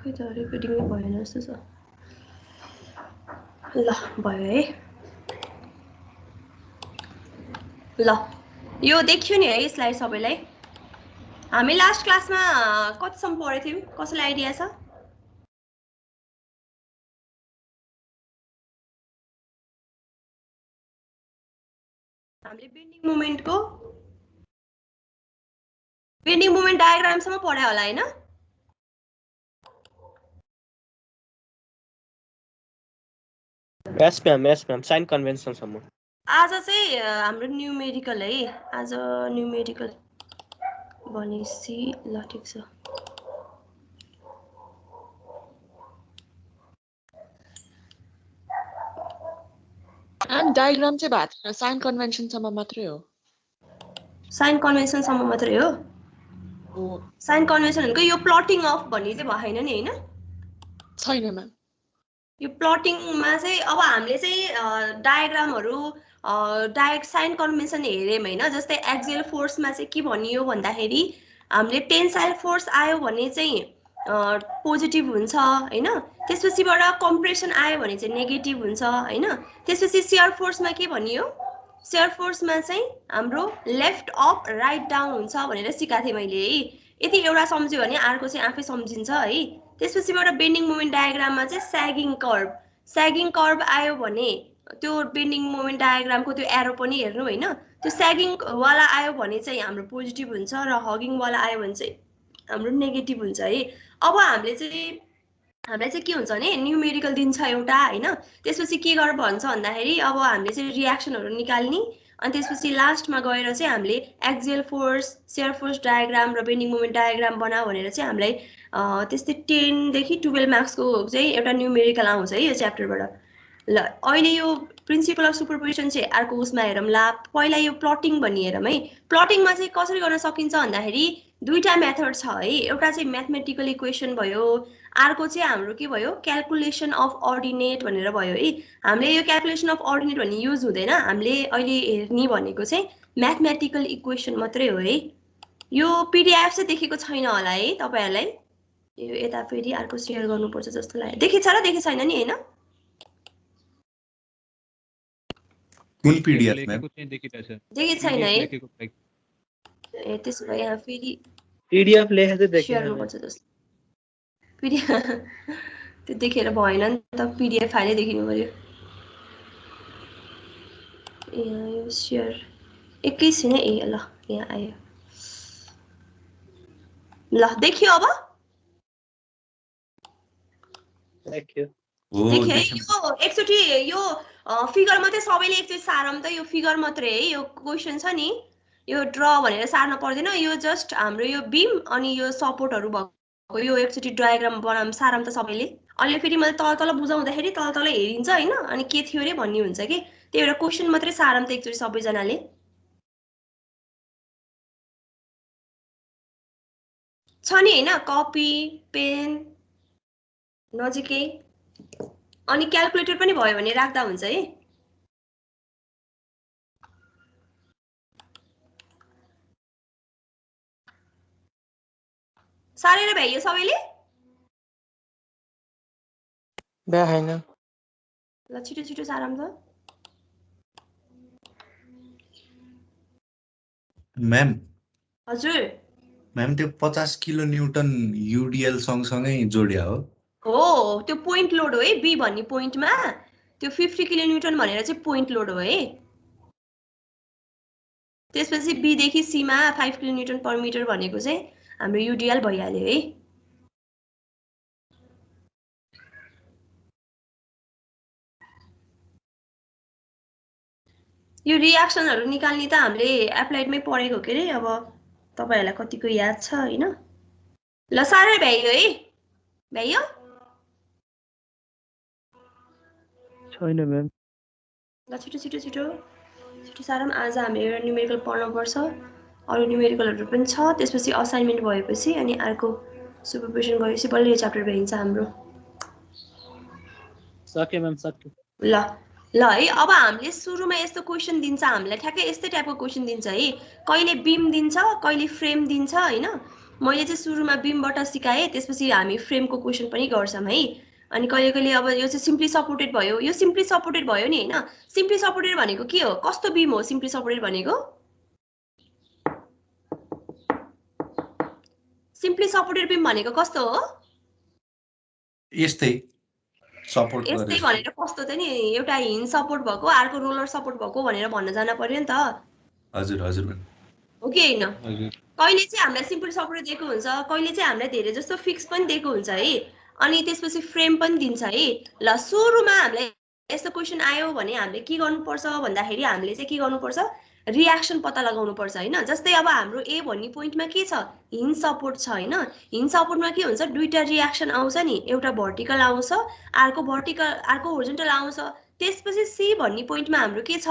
खै त रेकर्डिङै भएन जस्तो छ। ल भयो है। ल यो देखियो नि है स्लाइड सबैलाई। हामी लास्ट क्लासमा कतिसम्म पढेको थियौँ, कसैलाई आइडिया छ? हामीले बेन्डिङ मोमेन्ट डायग्रामसम्म पढ्यो होला हैन? यस म्याम साइन कन्भेन्सनसम्म। आज चाहिँ हाम्रो न्युमेरिकल है। आज न्युमेरिकल भनेपछि ल ठिक छ। एन्ड डायग्राम चाहिँ भएको छैन, साइन कन्भेन्सनसम्म मात्रै हो। साइन कन्भेन्सनसम्म मात्रै हो? साइन कन्भेन्सन भनेको यो प्लटिङ अफ भन्ने चाहिँ भएन नि हैन? छैन म्याम। यो प्लटिङमा चाहिँ अब हामीले चाहिँ डायग्रामहरू साइन कन्भेन्सन हेर्यौँ हैन? जस्तै एक्सियल फोर्समा चाहिँ के भनियो भन्दाखेरि हामीले टेन्साइल फोर्स आयो भने चाहिँ पोजिटिभ हुन्छ हैन? त्यसपछिबाट कम्प्रेसन आयो भने चाहिँ नेगेटिभ हुन्छ हैन? त्यसपछि शियर फोर्समा के भनियो? शियर फोर्समा चाहिँ हाम्रो लेफ्ट अप राइट डाउन हुन्छ भनेर सिकाएको थिएँ मैले है। यदि एउटा सम्झ्यो भने अर्को चाहिँ आफै सम्झिन्छ है। त्यसपछिबाट बेन्डिङ मोमेन्ट डायग्राममा चाहिँ स्यागिङ कर्भ आयो भने त्यो बेन्डिङ मोमेन्ट डायग्रामको त्यो एरो पनि हेर्नु हैन? त्यो स्यागिङ वाला आयो भने चाहिँ हाम्रो पोजिटिभ हुन्छ र हगिङ वाला आयो भने चाहिँ हाम्रो नेगेटिभ हुन्छ है। अब हामीलाई चाहिँ के हुन्छ भने न्युमेरिकल दिन्छ एउटा हैन? त्यसपछि के गर भन्छ भन्दाखेरि अब हामीले चाहिँ रियाक्सनहरू निकाल्ने अनि त्यसपछि लास्टमा गएर चाहिँ हामीले axial force, shear force diagram र बेन्डिङ मोमेन्ट डायग्राम बनाऊ भनेर चाहिँ हामीलाई त्यस्तै 10 देखि 12 मार्क्सको चाहिँ एउटा न्युमेरिकल आउँछ है यो च्याप्टरबाट। ल अहिले यो प्रिन्सिपल अफ सुपरपोजिसन चाहिँ अर्को उसमा हेरौँ ला। पहिला यो प्लटिङ भन्ने हेरौँ है। प्लटिङमा चाहिँ कसरी गर्न सकिन्छ भन्दाखेरि दुईटा मेथड छ है। एउटा चाहिँ म्याथमेटिकल इक्वेसन भयो, अर्को चाहिँ हाम्रो के भयो क्याल्कुलेसन अफ अर्डिनेट भनेर भयो है। हामीले यो क्याल्कुलेसन अफ अर्डिनेट भन्ने युज हुँदैन, हामीले अहिले हेर्ने भनेको चाहिँ म्याथमेटिकल इक्वेसन मात्रै हो है। यो पिडिएफ चाहिँ देखेको छैन होला है तपाईहरुलाई? यो यता फेरि अर्को शेयर गर्नुपर्छ जस्तो लाग्यो। देखेछ र देखे छैन नि हैन? कुन पिडिएफ म्याम? देखे छैन है? ए त्यसो भए यहाँ फेरि पिडिएफ लेखेर चाहिँ शेयर गर्नुपर्छ जस्तो। पिडिएफ त्यो देखेर भएन नि त, पिडिएफ फाइलै देखिनु पर्यो। यहाँ यो शेयर एकैछिन है। ए ल यहाँ आयो। ल देखियो अब? देखियो। देख्यो है? यो एकचोटि यो फिगर मात्रै सबैले एकचोटि सारौँ त। यो फिगर मात्रै है, यो क्वेसन छ नि यो ड्र भनेर सार्न पर्दैन। यो जस्ट हाम्रो यो बीम अनि यो सपोर्टहरू भएको यो एकचोटि डायग्राम बनाऊँ सारौँ त सबैले। अहिले फेरि मैले तल बुझाउँदाखेरि तल हेरिन्छ हैन? अनि के थियो रे भन्ने हुन्छ कि त्यही भएर क्वेसन मात्रै सारौँ त एकचोटि सबैजनाले। छ नि हैन? कपी पेन नजिकै अनि क्याल्कुलेटर पनि भयो भने राख्दा हुन्छ है। सारेर भ्याइयो सबैले? भ्याएन। ल छिटो सारौँ त। म्याम हजुर म्याम त्यो 50 किलो न्यूटन युडिएल सँगसँगै जोड्या हो? हो, त्यो पोइन्ट लोड हो है। बी भन्ने पोइन्टमा त्यो 50 किलो न्यूटन भनेर चाहिँ पोइन्ट लोड हो है। त्यसपछि बी देखि सी मा 5 किलो न्यूटन पर मिटर भनेको चाहिँ हाम्रो युडिएल भइहाल्यो है। यो रियाक्सनहरु निकाल्ने त हामीले एप्लाइडमै पढेको के रे। अब तपाईहरुलाई कतिको याद छ हैन? ल सारै भ्याइयो है? भ्याइयो? छैन म्याम। ल छिटो सारौँ। आज हामी एउटा न्युमेरिकल पढ्नु पर्छ। अरु न्युमेरिकलहरु पनि छ। त्यसपछि असाइनमेन्ट भएपछि अनि अर्को सुपरपोजिसन गएपछि बल्ल यो च्याप्टर भइन्छ हाम्रो। सके म्याम सके। ल है, अब हामीले सुरुमा यस्तो क्वेशन दिन्छ हामीलाई, ठ्याक्कै यस्तै टाइपको क्वेशन दिन्छ है। कहिले बीम दिन्छ, कहिले फ्रेम दिन्छ हैन? मैले चाहिँ सुरुमा बीमबाट सिकाएँ, त्यसपछि हामी फ्रेमको क्वेसन पनि गर्छौँ है। अनि कहिले कहिले अब यो चाहिँ सिम्पली सपोर्टेड भयो, यो सिम्पली सपोर्टेड भयो नि हैन। सिम्पली सपोर्टेड भनेको के हो, कस्तो बीम हो सिम्पली सपोर्टेड भनेको? सिम्पली सपोर्टेड बीम भनेको कस्तो हो? यस्तै सपोर्ट यस्तै गरेर भनेर कस्तो त नि, एउटा हिन्ज सपोर्ट भएको अर्को रोलर सपोर्ट भएको भनेर भन्न जान पर्यो नि त। हजुर हजुर म्याम हो कि हैन? हजुर कहिले चाहिँ हामीलाई सिम्पल सपोर्ट दिएको हुन्छ, कहिले चाहिँ हामीलाई धेरै जस्तो फिक्स पनि दिएको हुन्छ है। अनि त्यसपछि फ्रेम पनि दिन्छ है। ल सुरुमा हामीलाई यस्तो क्वेसन आयो भने हामीले के गर्नुपर्छ भन्दाखेरि हामीले चाहिँ के गर्नुपर्छ, रियाक्सन पत्ता लगाउनु पर्छ हैन। जस्तै अब हाम्रो ए भन्ने पोइन्टमा के छ, हिन्ज सपोर्ट छ हैन। हिन्ज सपोर्टमा के हुन्छ, दुईटा रियाक्सन आउँछ नि, एउटा भर्टिकल आउँछ, अर्को होरिजन्टल आउँछ। त्यसपछि सी भन्ने पोइन्टमा हाम्रो के छ,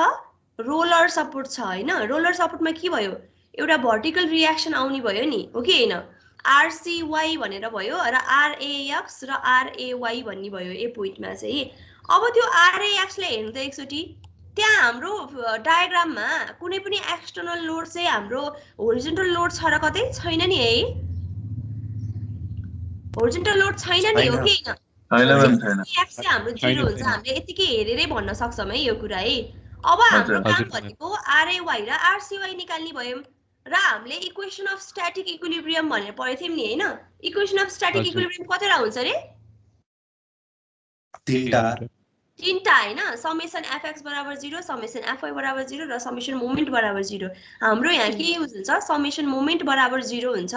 रोलर सपोर्ट छ हैन। रोलर सपोर्टमा के भयो, एउटा भर्टिकल रियाक्सन आउने भयो नि, हो कि हैन। आरसीवाई भनेर भयो र आरएएक्स र आरएवाई भन्ने भयो ए पोइन्टमा चाहिँ। अब त्यो आरएएक्सलाई हेर्नु त एकचोटि, त्यहाँ हाम्रो डायग्राममा कुनै पनि एक्सटर्नल लोड चाहिँ हाम्रो होरिजन्टल लोड छ र कतै छैन नि है। होरिजन्टल लोड छैन नि, हो कि हैन। एक्स चाहिँ हाम्रो 0 हुन्छ, हामीले यतिकै हेरेरै भन्न सक्छौँ है यो कुरा है। अब हाम्रो काम भनेको आरएवाई र आरसीवाई निकाल्ने भयो र हामीले इक्वेसन अफ स्ट्याटिक इक्विलिब्रियम भनेर पढेको थियौँ नि हैन। इक्वेसन अफ स्ट्याटिक इक्विलिब्रियम कतिवटा हुन्छ रे? तीनटा हैन। समेसन एफएक्स बराबर 0, समेसन एफवाई बराबर 0 र समेसन मोमेन्ट बराबर 0। हाम्रो यहाँ के युज हुन्छ, समेसन मोमेन्ट बराबर 0 हुन्छ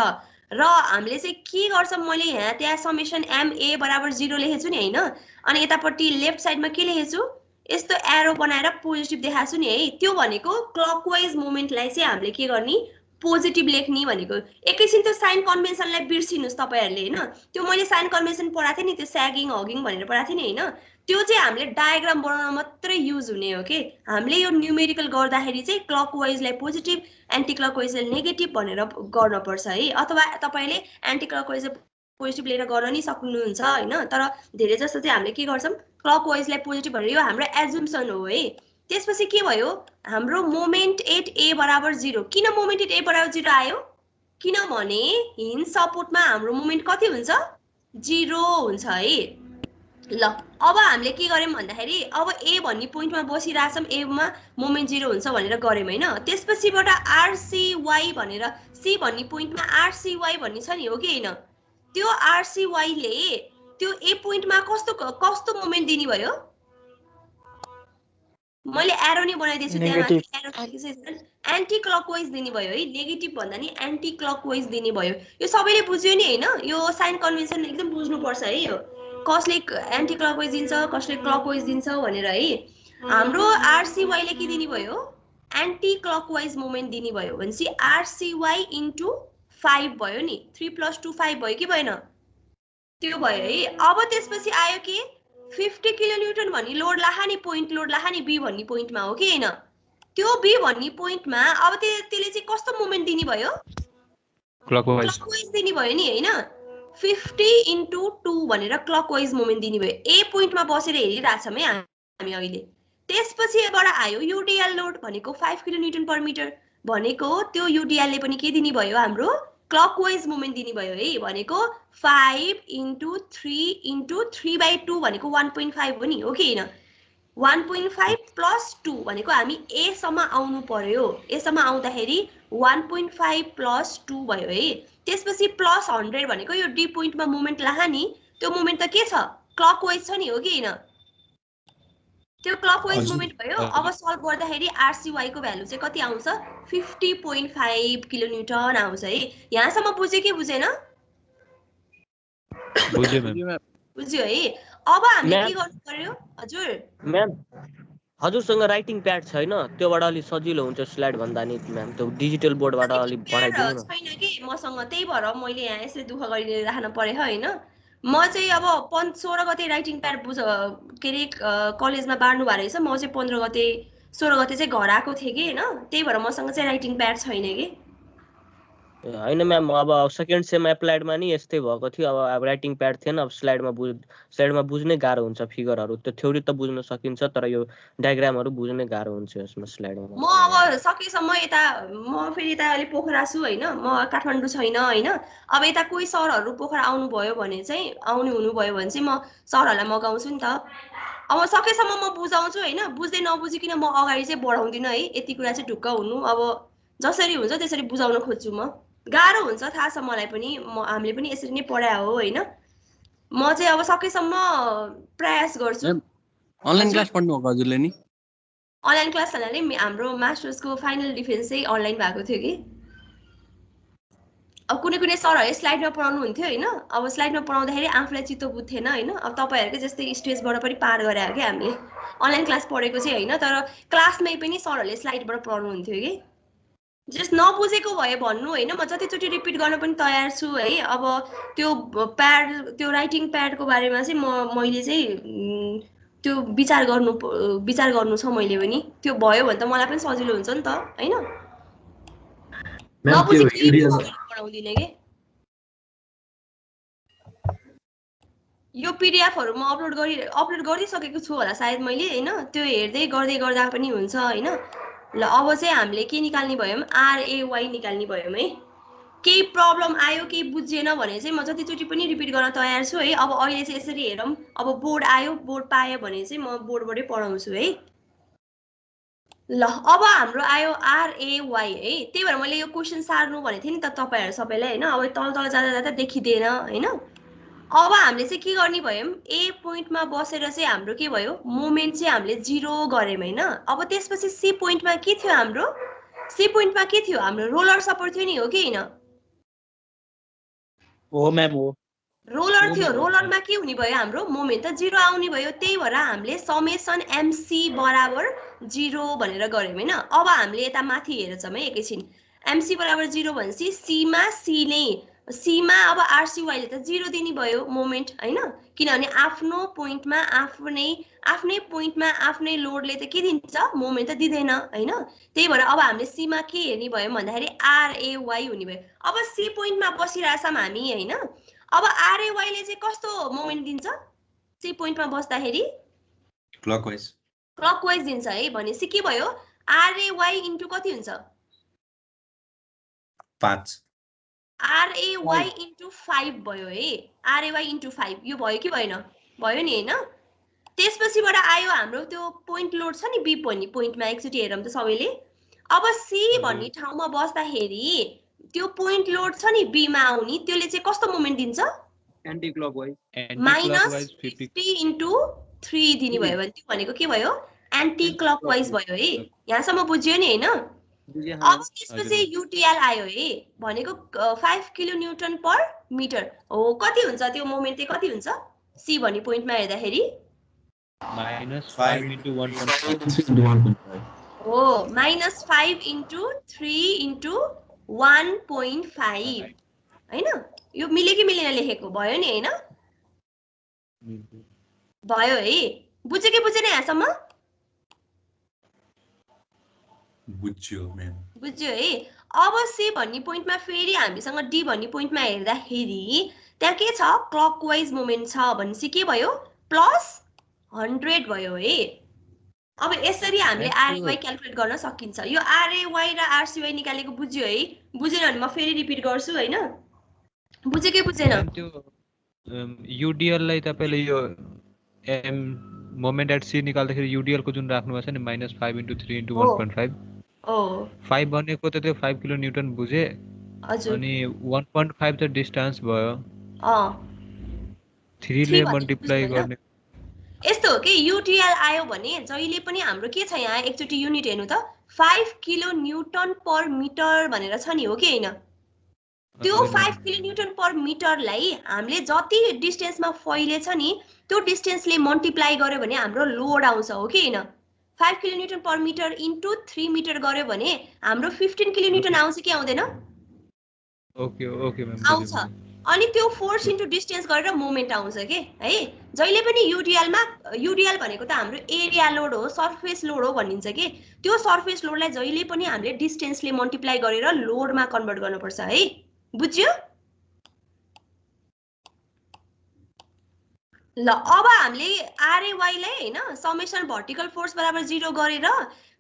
र हामीले चाहिँ के गर्छौँ, मैले यहाँ त्यहाँ समेसन एमए बराबर 0 लेखेछु नि हैन। अनि यतापट्टि लेफ्ट साइडमा के लेखेछु, यस्तो एरो बनाएर पोजिटिभ देखाएको छु नि है। त्यो भनेको क्लकवाइज मोमेन्टलाई चाहिँ हामीले के गर्ने, पोजिटिभ लेख्ने भनेको। एकैछिन त्यो साइन कन्भेन्सनलाई बिर्सिनुस् तपाईहरुले हैन। त्यो मैले साइन कन्भेन्सन पढाएको थिएँ नि, त्यो स्यागिङ हगिङ भनेर पढाएको थिएँ नि हैन। त्यो चाहिँ हामीले डायग्राम बनाउन मात्रै युज हुने हो के। हामीले यो न्यूमेरिकल गर्दाखेरि चाहिँ क्लकवाइजलाई पोजिटिभ, एन्टी क्लकवाइजलाई नेगेटिभ भनेर गर्न पर्छ है। अथवा तपाईले एन्टी क्लकवाइज पोजिटिभ लिएर गर्न नि सक्नुहुन्छ हैन। तर धेरै जस्तो चाहिँ हामीले के गर्छौं, क्लकवाइजलाई पोजिटिभ भनेर, यो हाम्रो एजुम्सन हो है। त्यसपछि के भयो, हाम्रो मोमेन्ट एट ए बराबर 0। किन मोमेन्ट एट ए बराबर 0 आयो, किनभने हिन्ज सपोर्टमा हाम्रो मोमेन्ट कति हुन्छ, 0 हुन्छ है। ल अब हामीले के गर्यौं भन्दाखेरि, अब ए भन्ने पोइन्टमा बसिरहेछौं, ए मा मोमेन्ट 0 हुन्छ भनेर गर्यौं हैन। त्यसपछिबाट आरसीवाई भनेर, सी भन्ने पोइन्टमा आरसीवाई भन्ने छ नि, हो कि हैन। त्यो आरसीवाई ले त्यो ए पोइन्टमा कस्तो मोमेन्ट दिने भयो, मैले एरो नै बनाइदिएछु त्यहाँ, एन्टी क्लकवाइज दिने भयो है। नेगेटिभ भन्दा नि एन्टी क्लकवाइज दिने भयो। यो सबैले बुझ्यो नि हैन। यो साइन कन्भेन्सन एकदम बुझ्नु पर्छ है। यो कसले एन्टी क्लकवाइज दिन्छ, कसले क्लकवाइज दिन्छ भनेर है। हाम्रो आरसीवाई ले के दिने भयो, एन्टी क्लकवाइज मोमेन्ट दिने भयो भनेपछि आरसीवाई इन्टु 5 भयो नि। 3 + 2 5 भयो कि भएन, त्यो भयो है। अब त्यसपछि आयो के, 50 किलोन्युटन भन्ने लोड लाहा नि, पोइन्ट लोड लाहा नि बी भन्ने पोइन्टमा, हो कि हैन। त्यो बी भन्ने पोइन्टमा अब त्यसले चाहिँ कस्तो मोमेन्ट दिने भयो, क्लकवाइज दिने भयो नि हैन। 50 × 2 भनेर क्लकवाइज मोमेन्ट दिने भयो। ए पोइन्टमा बसेर हेरिरहेछौँ है हामी अहिले। त्यसपछिबाट आयो युडिएल लोड भनेको 5 किलोन्युटन पर मिटर भनेको, त्यो युडिएल ले पनि के दिने भयो, हाम्रो क्लकवाइज मोमेन्ट दिने भयो है। भनेको 5 × 3 × 3/2 भनेको 1.5 हो नि, हो कि हैन। 1.5 + 2 भनेको हामी ए सम्म आउनु पर्यो। ए सम्म आउँदाखेरि 1.5 + 2 भयो है। त्यसपछि +100 भनेको यो डी पोइन्टमा मोमेन्ट लाहा नि, त्यो मोमेन्ट त के छ, क्लकवाइज छ नि, हो कि हैन। त्यो क्लकवाइज मोमेन्ट भयो। अब सल्भ गर्दाखेरि आरसीवाई को भ्यालु चाहिँ कति आउँछ, 50.5 किलोन्युटन आउँछ है। यहाँसम्म बुझ्यो कि बुझेन, बुझ्यो है। अब हामीले के गर्नु पर्यो, हजुर म्याम हजुरसँग राइटिङ प्याड छैन, त्योबाट अलि सजिलो हुन्छ स्लाइड भन्दा नि म्याम। त्यो डिजिटल बोर्डबाट अलि बनाइदिनु न। छैन कि मसँग, त्यही भएर मैले यहाँ यसले दुःख गरिदिएर राख्न पर्यो हैन। म चाहिँ अब 16 गते राइटिङ प्याड के अरे कलेजमा बाड्नु भएको रहेछ। म चाहिँ 15 गते 16 गते चाहिँ घर आएको थिएँ कि हैन। त्यही भएर मसँग चाहिँ राइटिङ प्याड छैन कि। होइन म्याम, अब सेकेन्ड सेम एप्लाइडमा नि यस्तै भएको थियो। अब राइटिङ प्याड थिएन, अब स्लाइडमा बुझ्नै गाह्रो हुन्छ फिगरहरू। त्यो थ्योरी त बुझ्न सकिन्छ, तर यो डायग्रामहरू बुझ्नै गाह्रो हुन्छ यसमा स्लाइडमा। म अब सकेसम्म यता म फेरि यता अलि पोखरा छु होइन, म काठमाडौँ छैन होइन। अब यता कोही सरहरू पोखरा आउनुभयो भने चाहिँ हुनुभयो भने चाहिँ म सरहरूलाई मगाउँछु नि त। अब सकेसम्म म बुझाउँछु होइन, बुझ्दै नबुझिकन म अगाडि चाहिँ बढाउँदिनँ है। यति कुरा चाहिँ ढुक्क हुनु, अब जसरी हुन्छ त्यसरी बुझाउन खोज्छु म। गाह्रो हुन्छ थाहा छ मलाई पनि, हामीले पनि यसरी नै पढाए हो होइन। म चाहिँ अब सकेसम्म प्रयास गर्छु। अनलाइन क्लास पढ्नु भएको हजुरले नि? अनलाइन क्लास भन्नाले हाम्रो मास्टर्सको फाइनल डिफेन्स चाहिँ अनलाइन भएको थियो कि। अब कुनै कुनै सरहरूले स्लाइडमा पढाउनु हुन्थ्यो होइन। अब स्लाइडमा पढाउँदाखेरि आफूलाई चित्त बुझ्थेन होइन। अब तपाईँहरूकै जस्तै स्टेजबाट पनि पार गरे हो कि हामीले अनलाइन क्लास पढेको चाहिँ होइन, तर क्लासमै पनि सरहरूले स्लाइडबाट पढाउनु हुन्थ्यो कि। जस्ट नबुझेको भए भन्नु होइन, म जतिचोटि रिपिट गर्न पनि तयार छु है। अब त्यो प्याड, त्यो राइटिङ प्याडको बारेमा चाहिँ मैले चाहिँ त्यो विचार गर्नु छ मैले पनि। त्यो भयो भने त मलाई पनि सजिलो हुन्छ नि त होइन। पढाउँदिनँ कि। यो पिडिएफहरू म अपलोड गरिसकेको छु होला सायद मैले होइन। त्यो हेर्दै गर्दै गर्दा पनि हुन्छ होइन। ल अब चाहिँ हामीले के निकाल्ने भयौँ, RAY निकाल्ने भयौँ है। केही प्रब्लम आयो, केही बुझेन भने चाहिँ म जतिचोटि पनि रिपिट गर्न तयार छु है। अब अहिले चाहिँ यसरी हेरौँ, अब बोर्ड आयो, बोर्ड पाएँ भने चाहिँ म बोर्डबाटै पढाउँछु है। ल अब हाम्रो आयो RAY है। त्यही भएर मैले यो क्वेसन सार्नु भनेको थिएँ नि त तपाईँहरू सबैलाई होइन। अब तल जाँदा जाँदा देखिँदैन होइन। अब हामीले चाहिँ के गर्ने भयौँ, ए पोइन्टमा बसेर चाहिँ हाम्रो के भयो, मोमेन्ट चाहिँ हामीले 0 गऱ्यौँ होइन। अब त्यसपछि सी पोइन्टमा के थियो हाम्रो, सी पोइन्टमा के थियो हाम्रो, रोलर सपोर्ट थियो नि, हो कि होइन? हो म्याम हो। रोलर थियो, रोलरमा के हुने भयो हाम्रो, मोमेन्ट त 0 आउने भयो। त्यही भएर हामीले समेसन MC बराबर 0 भनेर गऱ्यौँ होइन। अब हामीले यता माथि हेर्छौँ है एकैछिन। MC बराबर 0 भनेपछि सीमा अब RCYले त 0 दिने भयो मोमेन्ट होइन। किनभने आफ्नो पोइन्टमा आफ्नै पोइन्टमा आफ्नै लोडले त के दिन्छ, मोमेन्ट त दिँदैन होइन। त्यही भएर अब हामीले सीमा के हेर्ने भयौँ भन्दाखेरि RAY हुने भयो। अब सी पोइन्टमा बसिरहेछौँ हामी होइन। अब RAYले चाहिँ कस्तो मोमेन्ट दिन्छ, सी पोइन्टमा बस्दाखेरि क्लकवाइज दिन्छ है। भनेपछि के भयो, RAY इन्टु कति हुन्छ, 5, RAY इन्टु 5 भयो है। RAY इन्टु 5 यो भयो कि भएन, भयो नि होइन। त्यसपछिबाट आयो हाम्रो त्यो पोइन्ट लोड छ नि, बी भन्ने पोइन्टमा एकचोटि हेरौँ त सबैले। अब सी भन्ने ठाउँमा बस्दाखेरि त्यो पोइन्ट लोड छ नि बीमा आउने, त्यसले चाहिँ कस्तो मोमेन्ट दिन्छ, एन्टी क्लकवाइज -50 इन्टु 3 दिने भयो भने त्यो भनेको के भयो, एन्टी क्लकवाइज भयो है। यहाँसम्म बुझ्यो नि होइन। अब त्यसपछि युटिएल आयो है, भनेको 5 किलो न्युटन पर मिटर हो। कति हुन्छ त्यो मोमेन्ट चाहिँ, कति हुन्छ सी भन्ने पोइन्टमा हेर्दाखेरि, -5 into 1.5 हो, -5 इन्टु 3 इन्टु 1.5 होइन। यो मिल्यो कि मिलेन लेखेको, भयो नि होइन, भयो है। बुझ्यो कि बुझेन यहाँसम्म, बुझ्यो है। अब सी भन्ने पोइन्टमा फेरि हामीसँग डी भन्ने पोइन्टमा हेर्दाखेरि त्यहाँ के छ, क्लकवाइज मोमेन्ट छ भनेपछि के भयो, +100 भयो है। अब यसरी हामीले RAY क्याल्कुलेट गर्न सकिन्छ। यो RAY र RCY निकालेको बुझ्यो है। बुझेन भने म फेरि रिपिट गर्छु होइन। बुझ्यो कि बुझेन, युडिएल लाई तपाईले यो मोमेन्ट एट सी निकाल्दाखेरि युडिएल को जुन राख्नु भएको छ नि, -5 into 3 into 1.5, 5 भनेको त त्यो 5 किलो न्युटन बुझे, अनि 1.5 त डिस्टेन्स भयो, 3 ले मल्टिप्लाई गर्ने। यस्तो हो कि युटिएल आयो भने जहिले पनि हाम्रो के छ, यहाँ एकचोटि युनिट हेर्नु त, 5 किलो न्युटन पर मिटर भनेर छ नि, हो कि होइन। त्यो 5 किलो न्युटन पर मिटरलाई हामीले जति डिस्टेन्समा फैलेछ नि त्यो डिस्टेन्सले मल्टिप्लाई गर्यो भने हाम्रो लोड आउँछ, हो कि होइन। 5 kilo newton per metre into 3 metre गर्यो भने हाम्रो 15 किलो न्युटन आउँछ कि आउँदैन, ओके म्याम, आउँछ। अनि त्यो फोर्स इन्टु डिस्टेन्स गरेर मोमेन्ट आउँछ के है। जहिले पनि युडिएलमा युडिएल भनेको त हाम्रो एरिया लोड हो, सर्फेस लोड हो भनिन्छ के। त्यो सर्फेस लोडलाई जहिले पनि हामीले डिस्टेन्सले मल्टिप्लाई गरेर लोडमा कन्भर्ट गर्नुपर्छ है। बुझ्यो? ल अब हामीले आरएवाई लाई हैन समेसन भर्टिकल फोर्स बराबर 0 गरेर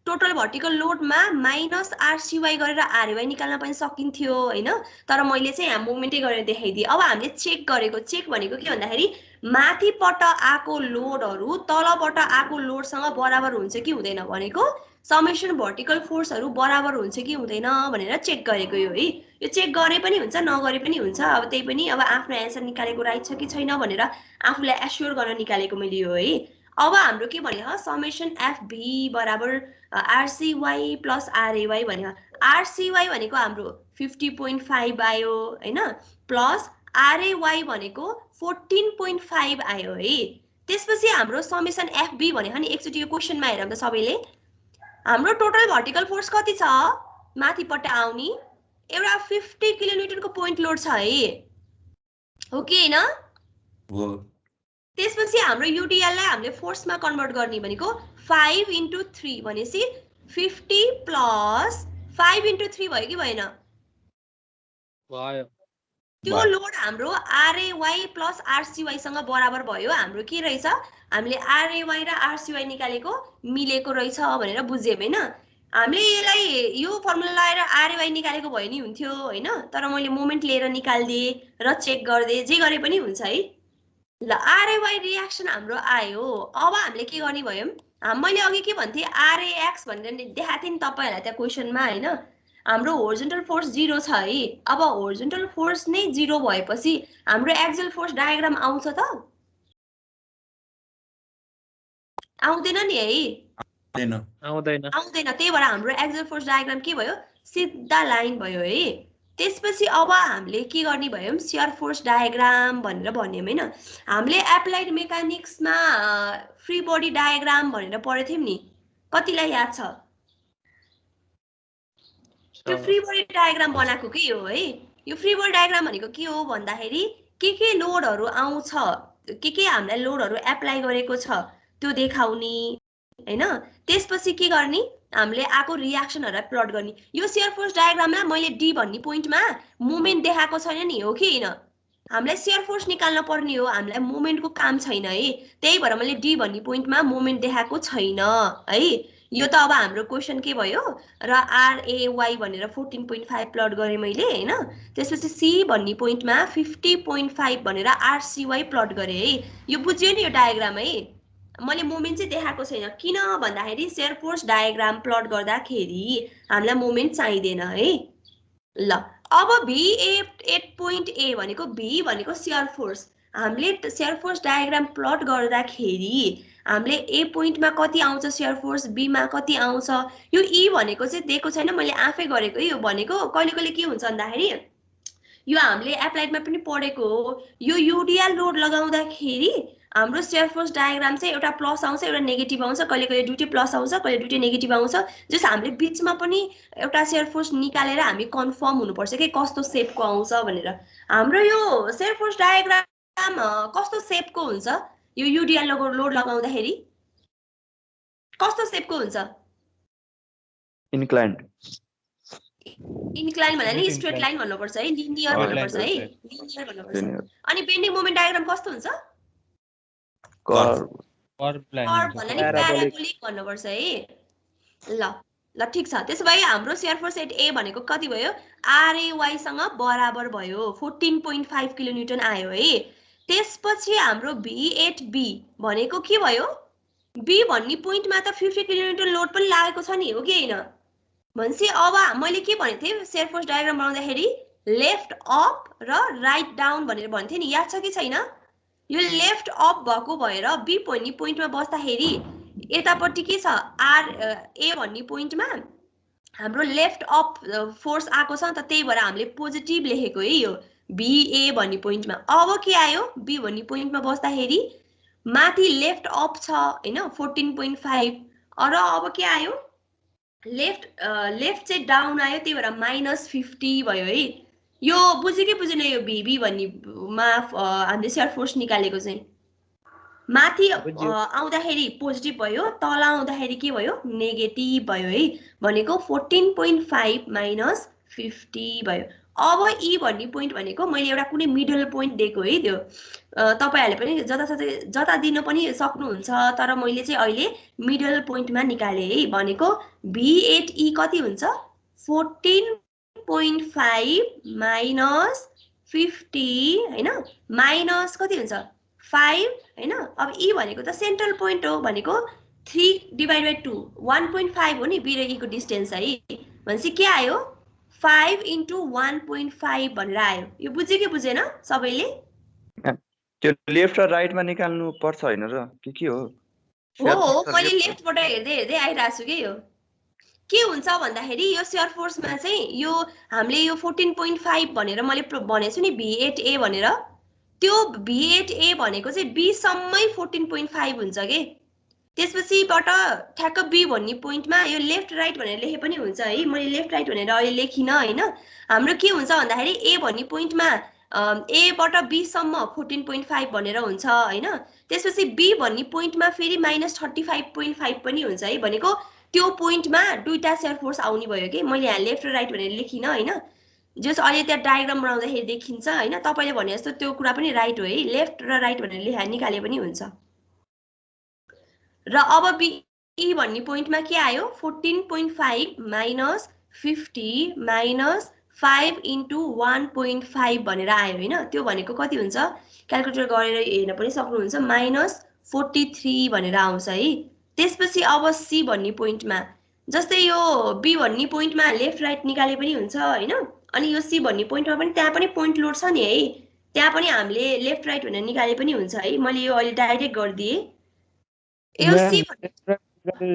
टोटल भर्टिकल लोडमा माइनस आरसीवाई गरेर आरएवाई निकाल्न पनि सकिन्थ्यो हैन। तर मैले चाहिँ यहाँ मोमेन्टै गरेर देखाइदिए। अब हामीले चेक गरेको, चेक भनेको के भन्दाखेरि माथिबाट आको लोडहरु तलबाट आको लोडसँग बराबर हुन्छ कि हुँदैन भनेको समेसन भर्टिकल फोर्सहरु बराबर हुन्छ कि हुँदैन भनेर चेक गरेको यो है। यो चेक गरे पनि हुन्छ नगरे पनि हुन्छ। अब त्यही पनि अब आफ्नो एन्सर निकालेको राइट छ कि छैन भनेर आफूलाई एस्योर गर्न निकालेको मैले यो है। अब हाम्रो के भन्यो समेसन एफभी बराबर आरसीवाई प्लस आरएवाई भन्यो। आरसीवाई भनेको हाम्रो 50.5 आयो हैन प्लस आरएवाई भनेको 14.5 आयो है। त्यसपछि हाम्रो समेसन एफबी भन्यो नि एकचोटी यो क्वेशनमा हेरौँ त सबैले। हाम्रो टोटल भर्टिकल फोर्स कति छ माथिबाट आउने एउटा 50 किलोन्युटनको पोइन्ट लोड छ है हो कि हैन हो। त्यसपछि हाम्रो युडिएल लाई हामीले फोर्समा कन्भर्ट गर्ने भनेको 5 * 3 भनेसी 50 प्लस 5 * 3 भयो कि भएन? भयो। त्यो लोड हाम्रो आरएवाई प्लस आरसीवाई सँग बराबर भयो। हाम्रो के रहेछ हामीले आरएवाई र आरसीवाई निकालेको मिलेको रहेछ भनेर बुझ्यौं हैन। हामीले यसलाई यो फर्मुला लगाएर आरएवाई निकालेको भए नि हुन्थ्यो हैन। तर मैले मोमेन्ट लिएर निकाल्दिए र चेक गर्दै जे गरे पनि हुन्छ है। ल आरएवाई रिएक्सन हाम्रो आयो। अब हामीले के गर्ने भयौं मैले अघि के भन्थे आरएएक्स भनेर देखाएको थिए नि तपाईहरुलाई त्यहाँ क्वेशनमा हैन। हाम्रो होरिजोन्टल फोर्स 0 छ है। अब होरिजोन्टल फोर्स नै 0 भएपछि हाम्रो एक्सियल फोर्स डायग्राम आउँछ त? आउँदैन नि है? आउँदैन। त्यही भएर हाम्रो एक्सियल फोर्स डायग्राम के भयो सिधा लाइन भयो है। त्यसपछि अब हामीले के गर्ने भयौं शियर फोर्स डायग्राम भनेर भन्यौं हैन। हामीले एप्लाइड मेकानिक्समा फ्री बडी डायग्राम भनेर पढेको थियौं नि, कतिलाई याद छ? त्यो फ्री बडी डायग्राम बनाएको के हो है। यो फ्री बडी डायग्राम भनेको के हो भन्दाखेरि के लोडहरु आउँछ, के हामीलाई लोडहरु एप्लाई गरेको छ त्यो देखाउने हैन। त्यसपछि के गर्ने हामीले आको रिएक्सनहरुलाई प्लट गर्ने। यो शियर फोर्स डायग्राममा मैले डी भन्ने पोइन्टमा मोमेन्ट देखाएको छैन नि हो कि हैन। हामीलाई शियर फोर्स निकाल्न पर्ने हो, हामीलाई मोमेन्टको काम छैन है। त्यही भएर मैले डी भन्ने पोइन्टमा मोमेन्ट देखाएको छैन है। यो त अब हाम्रो क्वेशन के भयो र आरएवाई भनेर 14.5 प्लट गरे मैले हैन। त्यसपछि सी भन्ने पोइन्टमा 50.5 भनेर आरसीवाई प्लट गरे है। यो बुझ्यो नि यो डायग्राम है। मैले मोमेन्ट चाहिँ देखाएको छैन किन भन्दाखेरि शियर फोर्स डायग्राम प्लट गर्दाखेरि हामीलाई मोमेन्ट चाहिदैन है। ल अब V8.A भनेको V भनेको शियर फोर्स। हामीले शियर फोर्स डायग्राम प्लट गर्दाखेरि हामीले ए पोइन्टमा कति आउँछ शियर फोर्स, बी मा कति आउँछ। यो ई भनेको चाहिँ दिएको छैन मैले आफै गरेको। यो भनेको कहिले कहिले के हुन्छ भन्दाखेरि यो हामीले एप्लाइडमा पनि पढेको हो। यो युडिएल लोड लगाउँदाखेरि हाम्रो शियर फोर्स डायग्राम चाहिँ एउटा प्लस आउँछ एउटा नेगेटिभ आउँछ, कहिले कहिले दुईटै प्लस आउँछ कहिले दुईटै नेगेटिभ आउँछ। जस हामीले बीचमा पनि एउटा शियर फोर्स निकालेर हामी कन्फर्म हुनुपर्छ के कस्तो शेपको आउँछ भनेर। हाम्रो यो शियर फोर्स डायग्राम कस्तो शेपको हुन्छ यो युडिएल लोड लगाउँदाखेरि कस्तो शेपको हुन्छ? इन्क्लाइन्ड भने नि स्ट्रेट लाइन भन्नुपर्छ है, लिनियर भन्नुपर्छ है, लिनियर भन्नुपर्छ। अनि बेन्डिङ मोमेन्ट डायग्राम कस्तो हुन्छ? कर्भ भन्नाले प्याराबोलिक भन्नुपर्छ है। ल ठीक छ। त्यसो भए हाम्रो शियर फोर्स एट ए भनेको कति भयो आरएवाई सँग बराबर भयो 14.5 किलोन्युटन आयो है। त्यसपछि हाम्रो V8B भनेको के भयो? बी भन्ने पोइन्टमा त 50 किलोन्युटन लोड पनि लागेको छ नि हो कि हैन। भनेपछि अब मैले के भनेको थिएँ शियर फोर्स डायग्राम बनाउँदाखेरि लेफ्ट अप र राइट डाउन भनेर भन्थे नि, याद छ कि छैन? यो लेफ्ट अप भएको भएर बी भन्ने पोइन्टमा बस्दाखेरि यतापट्टि के छ आर ए भन्ने पोइन्टमा हाम्रो लेफ्ट अप फोर्स आएको छ नि त, त्यही भएर हामीले पोजिटिभ लेखेको है यो बीए भन्ने पोइन्टमा। अब के आयो बी भन्ने पोइन्टमा बस्दाखेरि माथि लेफ्ट अप छ हैन 14.5 र अब के आयो लेफ्ट चाहिँ डाउन आयो, त्यही भएर -50 भयो है। यो बुझ्यो कि बुझेन यो भिबी भन्नेमा हामीले सेयर फोर्स निकालेको चाहिँ माथि आउँदाखेरि पोजिटिभ भयो तल आउँदाखेरि के भयो नेगेटिभ भयो है भनेको 14.5 माइनस 50 भयो। अब ई भन्ने पोइन्ट भनेको मैले एउटा कुनै मिडल पोइन्ट दिएको है त्यो तपाईहरुले पनि जता दिन पनि सक्नुहुन्छ तर मैले चाहिँ अहिले मिडल पोइन्टमा निकाले है भनेको V8E कति हुन्छ 14.5 माइनस 50 हैन माइनस कति हुन्छ 5 हैन। अब ई भनेको त सेन्ट्रल पोइन्ट हो भनेको 3/2 1.5 हो नि बी र ई को डिस्टेन्स है भनेपछि के आयो 5 × 1.5 भनेर आयो। यो बुझ्यो कि बुझेन सबैले? त्यो लेफ्ट र राइटमा निकाल्नु पर्छ हैन र के हो? हो मैले लेफ्टबाट हेर्दै आइराछु के यो के हुन्छ भन्दाखेरि यो सेयर फोर्समा चाहिँ यो हामीले यो 14.5 भनेर मैले भनेछु नि V8A भनेर त्यो V8A भनेको चाहिँ B सम्मै 14.5 हुन्छ के त्यसपछिबाट ठ्याक्क B भन्ने पोइन्टमा यो लेफ्ट राइट भनेर लेखे पनि हुन्छ है मैले लेफ्ट राइट भनेर अहिले लेखिन हैन। हाम्रो के हुन्छ भन्दाखेरि A भन्ने पोइन्टमा A बाट B सम्म 14.5 भनेर हुन्छ हैन। त्यसपछि B भन्ने पोइन्टमा फेरि -35.5 पनि हुन्छ है भनेको त्यो पोइन्टमा दुईटा सेयर फोर्स आउने भयो के मैले यहाँ लेफ्ट र राइट भनेर लेखिन हैन जस अहिले त्यहाँ डायग्राम बनाउँदाखेरि देखिन्छ हैन तपाईले भने जस्तो त्यो कुरा पनि राइट हो है लेफ्ट र राइट भनेर लेखा निकाले पनि हुन्छ। र अब B भन्ने पोइन्टमा के आयो 14.5 माइनस 50 माइनस 5 × 1.5 भनेर आयो हैन त्यो भनेको कति हुन्छ क्याल्कुलेटर गरेर हेर्न पनि सक्नुहुन्छ -43 भनेर आउँछ है। त्यसपछि अब C भन्ने पोइन्टमा जस्तै यो B भन्ने पोइन्टमा लेफ्ट राइट निकाले पनि हुन्छ हैन अनि यो C भन्ने पोइन्टमा पनि त्यहाँ पनि पोइन्ट लोड छ नि है त्यहाँ पनि हामीले लेफ्ट राइट भनेर निकाले पनि हुन्छ है। मैले यो अहिले डाइरेक्ट गर्दिए यो C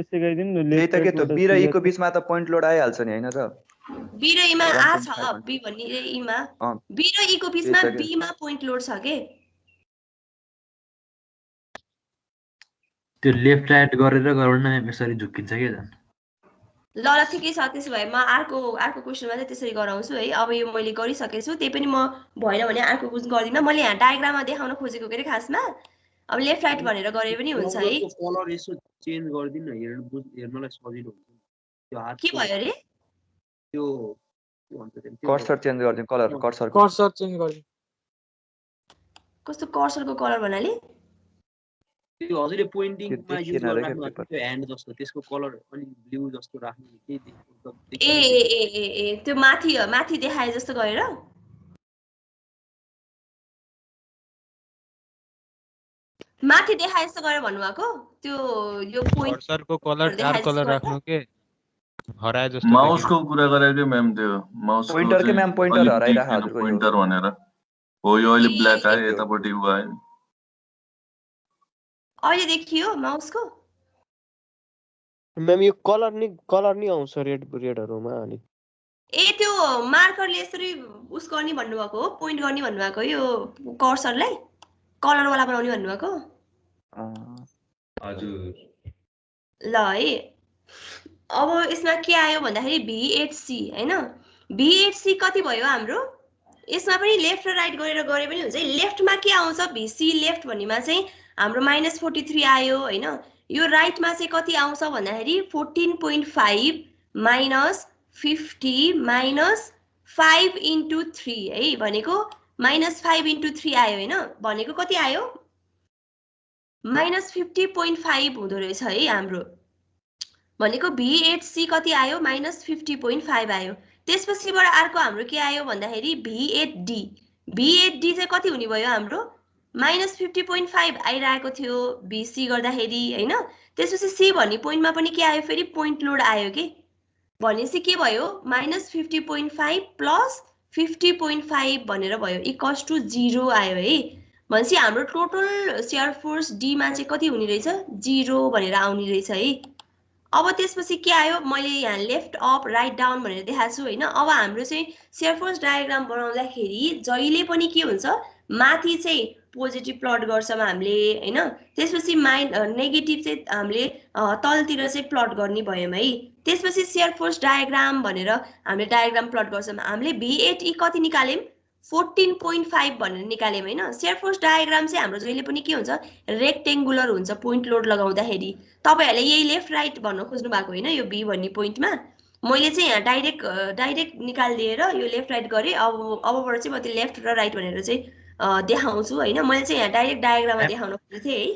सिकाइदिनु न लेफ्ट त के त B र E को बीचमा त पोइन्ट लोड आइहाल्छ नि हैन र B र E मा आ छ B भन्ने र E मा B र E को बीचमा B मा पोइन्ट लोड छ के त्यो लेफ्ट राइट गरेर गरौँ न यसरी झुकिन्छ के जान ल ठिकै छ त्यसो भए म अर्को क्वेशनमा चाहिँ त्यसरी गराउँछु है। अब यो मैले गरिसकेको छु त्यही पनि म भएन भने अर्को क्वेशन गर्दिन मैले यहाँ डायग्राममा देखाउन खोजेको के खासमा अब लेफ्ट राइट भनेर गरे पनि हुन्छ है। कलर यसो चेन्ज गर्दिन हेर्नलाई सजिलो हुन्छ त्यो हात के भयो रे त्यो कर्सर चेन्ज गर्दिन कलर कर्सर चेन्ज गर्दिन कस्तो कर्सरको कलर भन्नाले त्यो हजुरले पोइन्टिङमा युज गर्नु त्यो ह्यान्ड जस्तो त्यसको कलर अलि ब्लू जस्तो राख्नु के ए त्यो माथि देखाए जस्तो गरेर माथि देखाए जस्तो गरेर भन्नुभएको त्यो यो पोइन्ट कर्सरको कलर डार्क कलर राख्नु के हराए जस्तो माउसको कुरा गरेको म्याम त्यो माउस पोइन्टर के म्याम पोइन्टर हराइराख हजुरको पोइन्टर भनेर हो यो अहिले ब्ल्याक आयो यतापट्टि उ आयो अहिले देखियो माउसको म्याम यो कलर नि आउँछ रेडहरुमा अनि ए त्यो मार्करले यसरी उस गर्ने भन्नुभएको हो पोइन्ट गर्ने भन्नुभएको यो कर्सरलाई कलर वाला बनाउने भन्नुभएको हजुर ल है। अब यसमा के आयो भन्दाखेरि V8C हैन V8C कति भयो हाम्रो यसमा पनि लेफ्ट र राइट गरेर गरे पनि हुन्छ लेफ्टमा के आउँछ VC लेफ्ट भन्नेमा चाहिँ हाम्रो -43 आयो हैन यो राइटमा चाहिँ कति आउँछ भन्दाखेरि 14.5 माइनस 50 माइनस 5 × 3 है भनेको -5 × 3 आयो हैन भनेको कति आयो -50.5 हुँदो रहेछ है हाम्रो भनेको V8C कति आयो -50.5 आयो। त्यसपछिबाट अर्को हाम्रो के आयो भन्दाखेरि V8D चाहिँ कति हुने भयो हाम्रो -50.5 आइरहेको थियो VC गर्दाखेरि हैन। त्यसपछि C भन्ने पोइन्टमा पनि के आयो फेरि पोइन्ट लोड आयो के भनेपछि के भयो -50.5 प्लस 50.5 भनेर भयो इक्वल्स टु 0 आयो है भनेपछि हाम्रो टोटल सेयर फोर्स D मा चाहिँ कति हुने रहेछ 0 भनेर आउने रहेछ है। अब त्यसपछि के आयो, मैले यहाँ लेफ्ट अप राइट डाउन भनेर देखाएको छु होइन। अब हाम्रो चाहिँ सेयर फोर्स डायग्राम बनाउँदाखेरि जहिले पनि के हुन्छ, माथि चाहिँ पोजिटिभ प्लट गर्छौँ हामीले होइन, त्यसपछि नेगेटिभ चाहिँ हामीले तलतिर चाहिँ प्लट गर्ने भयौँ है। त्यसपछि सेयर फोर्स डायग्राम भनेर हामीले डायग्राम प्लट गर्छौँ। हामीले V8E कति निकाल्यौँ, 14.5 भनेर निकाल्यौँ होइन। सेयर फोर्स डायग्राम चाहिँ हाम्रो जहिले पनि के हुन्छ, रेक्टेङ्गुलर हुन्छ पोइन्ट लोड लगाउँदाखेरि। तपाईँहरूले यही लेफ्ट राइट भन्न खोज्नु भएको होइन, यो B भन्ने पोइन्टमा मैले चाहिँ यहाँ डाइरेक्ट निकालिदिएर यो लेफ्ट राइट गरेँ। अबबाट चाहिँ म त्यो लेफ्ट र राइट भनेर चाहिँ देखाउँछु होइन। मैले चाहिँ यहाँ डाइरेक्ट डायग्राममा देखाउन खोजेको थिएँ है।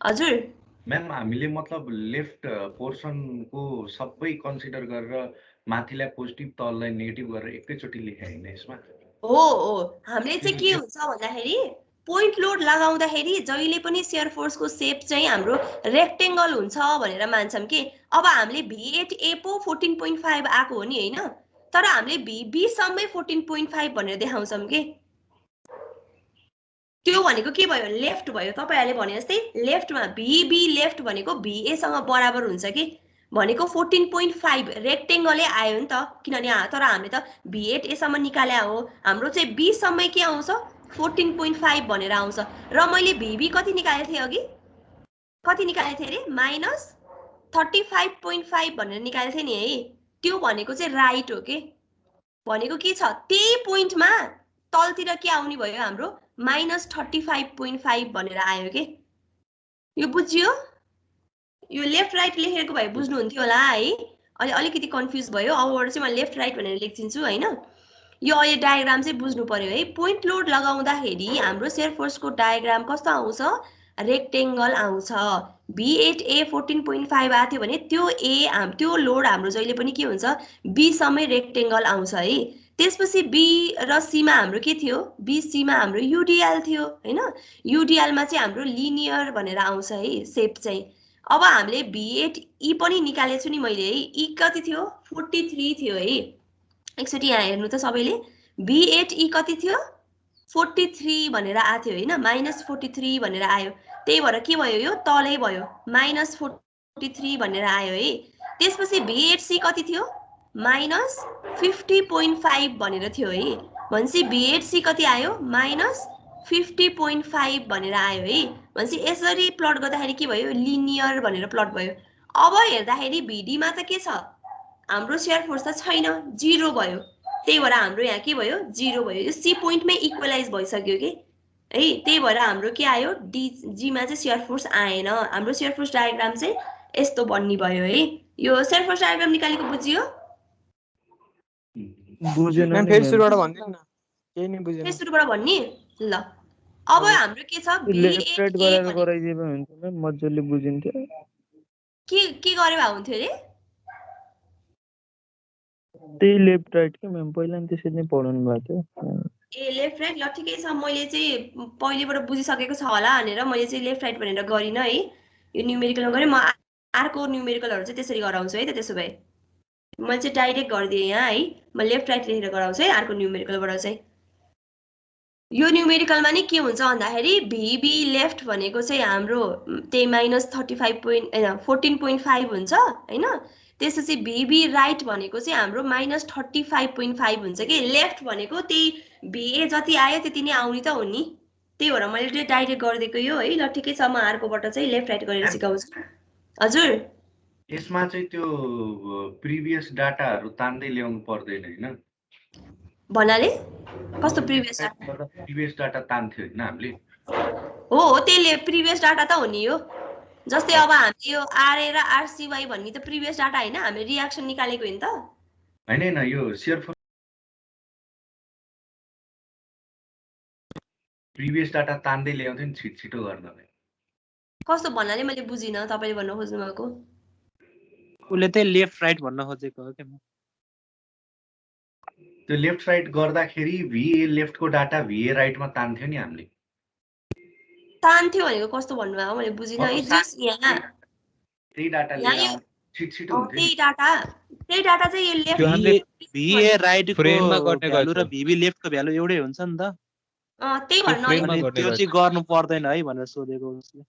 हजुर म्याम, हामीले मतलब लेफ्ट पोर्सनको सबै कन्सिडर गरेर माथिलाई पोजिटिभ तललाई नेगेटिभ गरेर एकैचोटि लेखे होइन यसमा? हो, हामीले चाहिँ के हुन्छ भन्दाखेरि पोइन्ट लोड लगाउँदाखेरि जहिले पनि सेयर फोर्सको सेप चाहिँ हाम्रो रेक्टेङ्गल हुन्छ भनेर मान्छौँ कि। अब हामीले V8A पो 14.5 आएको हो नि होइन, तर हामीले VB सम्मै 14.5 भनेर देखाउँछौँ कि। त्यो भनेको के भयो, लेफ्ट भयो। तपाईँहरूले भने जस्तै लेफ्टमा VB लेफ्ट भनेको VA सँग बराबर हुन्छ कि, भनेको 14.5 रेक्टेङ्गलै आयो नि त, किनभने तर हामीले त V8A सम्म निकाले हो। हाम्रो चाहिँ B सम्मै के आउँछ, 14.5 भनेर आउँछ। र मैले VB कति निकालेको थिएँ अघि, कति निकालेको थिएँ अरे, -35.5 भनेर निकालेको थिएँ नि है। त्यो भनेको चाहिँ राइट हो कि, भनेको के छ, त्यही पोइन्टमा तलतिर के आउने भयो, हाम्रो -35.5 भनेर आयो कि। यो बुझ्यो, यो लेफ्ट राइट लेखेको भए बुझ्नुहुन्थ्यो होला है। अहिले अलिकति कन्फ्युज भयो, अबबाट चाहिँ म लेफ्ट राइट भनेर लेखिदिन्छु होइन। यो अहिले डायग्राम चाहिँ बुझ्नु पर्यो है। पोइन्ट लोड लगाउँदाखेरि हाम्रो सेयर फोर्सको डायग्राम कस्तो आउँछ, रेक्टेङ्गल आउँछ। V8A 14.5 आएको थियो भने त्यो लोड हाम्रो जहिले पनि के हुन्छ, B सम्मै रेक्टेङ्गल आउँछ है। त्यसपछि B र C मा हाम्रो के थियो, BC मा हाम्रो UDL थियो होइन। UDL मा चाहिँ हाम्रो लिनियर भनेर आउँछ है सेप चाहिँ। अब हामीले V8E पनि निकालेको छु नि मैले है। E कति थियो, 43 थियो है। एकचोटि यहाँ हेर्नु त सबैले, V8E कति थियो, 43 भनेर आएको थियो होइन, -43 भनेर आयो। त्यही भएर के भयो, यो तलै भयो, -43 भनेर आयो है। त्यसपछि V8C कति थियो, -50.5 भनेर थियो है। भनेपछि V8C कति आयो, -50.5 भनेर आयो है। भनेपछि यसरी प्लट गर्दाखेरि के भयो, लिनियर भनेर प्लट भयो। अब हेर्दाखेरि VD मा त के छ, हाम्रो सेयर फोर्स त छैन, 0 भयो। त्यही भएर हाम्रो यहाँ के भयो, 0 भयो। यो C पोइन्टमै इक्वलाइज भइसक्यो कि है। त्यही भएर हाम्रो के आयो, DG मा चाहिँ सेयर फोर्स आएन। हाम्रो सेयर फोर्स डायग्राम चाहिँ यस्तो बन्ने भयो है। यो सेयर फोर्स डायग्राम निकालेको बुझियो, बुझेन नि फेरि सुरुबाट भन्दिनु न, केही नि बुझेन। फेरि सुरुबाट भन्नी ल। अब हाम्रो के छ, लेफ्ट राइट गरेर गराइदिए पनि हुन्छ न, मज्जाले बुझिन्थ्यो। के गरे भए हुन्थ्यो रे, त्यही लेफ्ट राइट के म्याम, पहिला नि त्यसरी नै पढाउनु भएको थियो। ए लेफ्ट राइट, ल ठिकै छ। मैले चाहिँ पहिलेबाट बुझिसकेको छ होला भनेर मैले चाहिँ लेफ्ट राइट भनेर गरिनँ है। यो न्युमेरिकलमा गरेँ, म अर्को न्युमेरिकलहरू चाहिँ त्यसरी गराउँछु है त। त्यसो भए मैले चाहिँ डाइरेक्ट गरिदिएँ यहाँ है, म लेफ्ट राइट लेखेर गराउँछु है अर्को न्युमेरिकलबाट चाहिँ। यो न्युमेरिकलमा नि के हुन्छ भन्दाखेरि VB लेफ्ट भनेको चाहिँ हाम्रो त्यही -14.5 हुन्छ होइन। त्यसपछि VB राइट भनेको चाहिँ हाम्रो -35.5 हुन्छ कि। लेफ्ट भनेको त्यही VA जति आयो त्यति नै आउने त हो नि। त्यही भएर मैले चाहिँ डाइरेक्ट गरिदिएको यो है। ल ठिकै छ, म अर्कोबाट चाहिँ लेफ्ट राइट गरेर सिकाउँछु। हजुर, यसमा चाहिँ त्यो प्रिभियस डाटाहरू तान्दै ल्याउनु पर्दैन होइन? भन्नाले कस्तो प्रिभियस डाटा तान्थ्यो होइन हामीले? हो, त्यसले प्रिभियस डाटा त हो नि यो। जस्तै अब हामीले यो RA र RCY भन्ने त प्रिभियस डाटा होइन, हामीले रियाक्सन निकालेको हो नि त। होइन यो सेयर फोर्स प्रिभियस डाटा तान्दै ल्याउँथ्यो नि छिटो गर्नलाई। कस्तो भन्नाले मैले बुझिनँ तपाईले भन्न खोज्नु भएको। उले चाहिँ लेफ्ट राइट भन्न खोजेको हो के? त्यो लेफ्ट राइट गर्दाखेरि VA लेफ्टको डाटा VA राइटमा तान्थ्यो नि हामीले। तान्थ्यो भनेको कस्तो भन्नुभयो मैले बुझिनँ है। जस यहाँ त्यही डाटा लिएर छिटो हुन्थ्यो। त्यही डाटा चाहिँ यो लेफ्ट VA राइट फ्रेममा गर्ने भ्यालु र VB लेफ्टको भ्यालु एउटै हुन्छ नि त। त्यही भएर त्यो चाहिँ गर्नु पर्दैन है भनेर सोधेको उसले।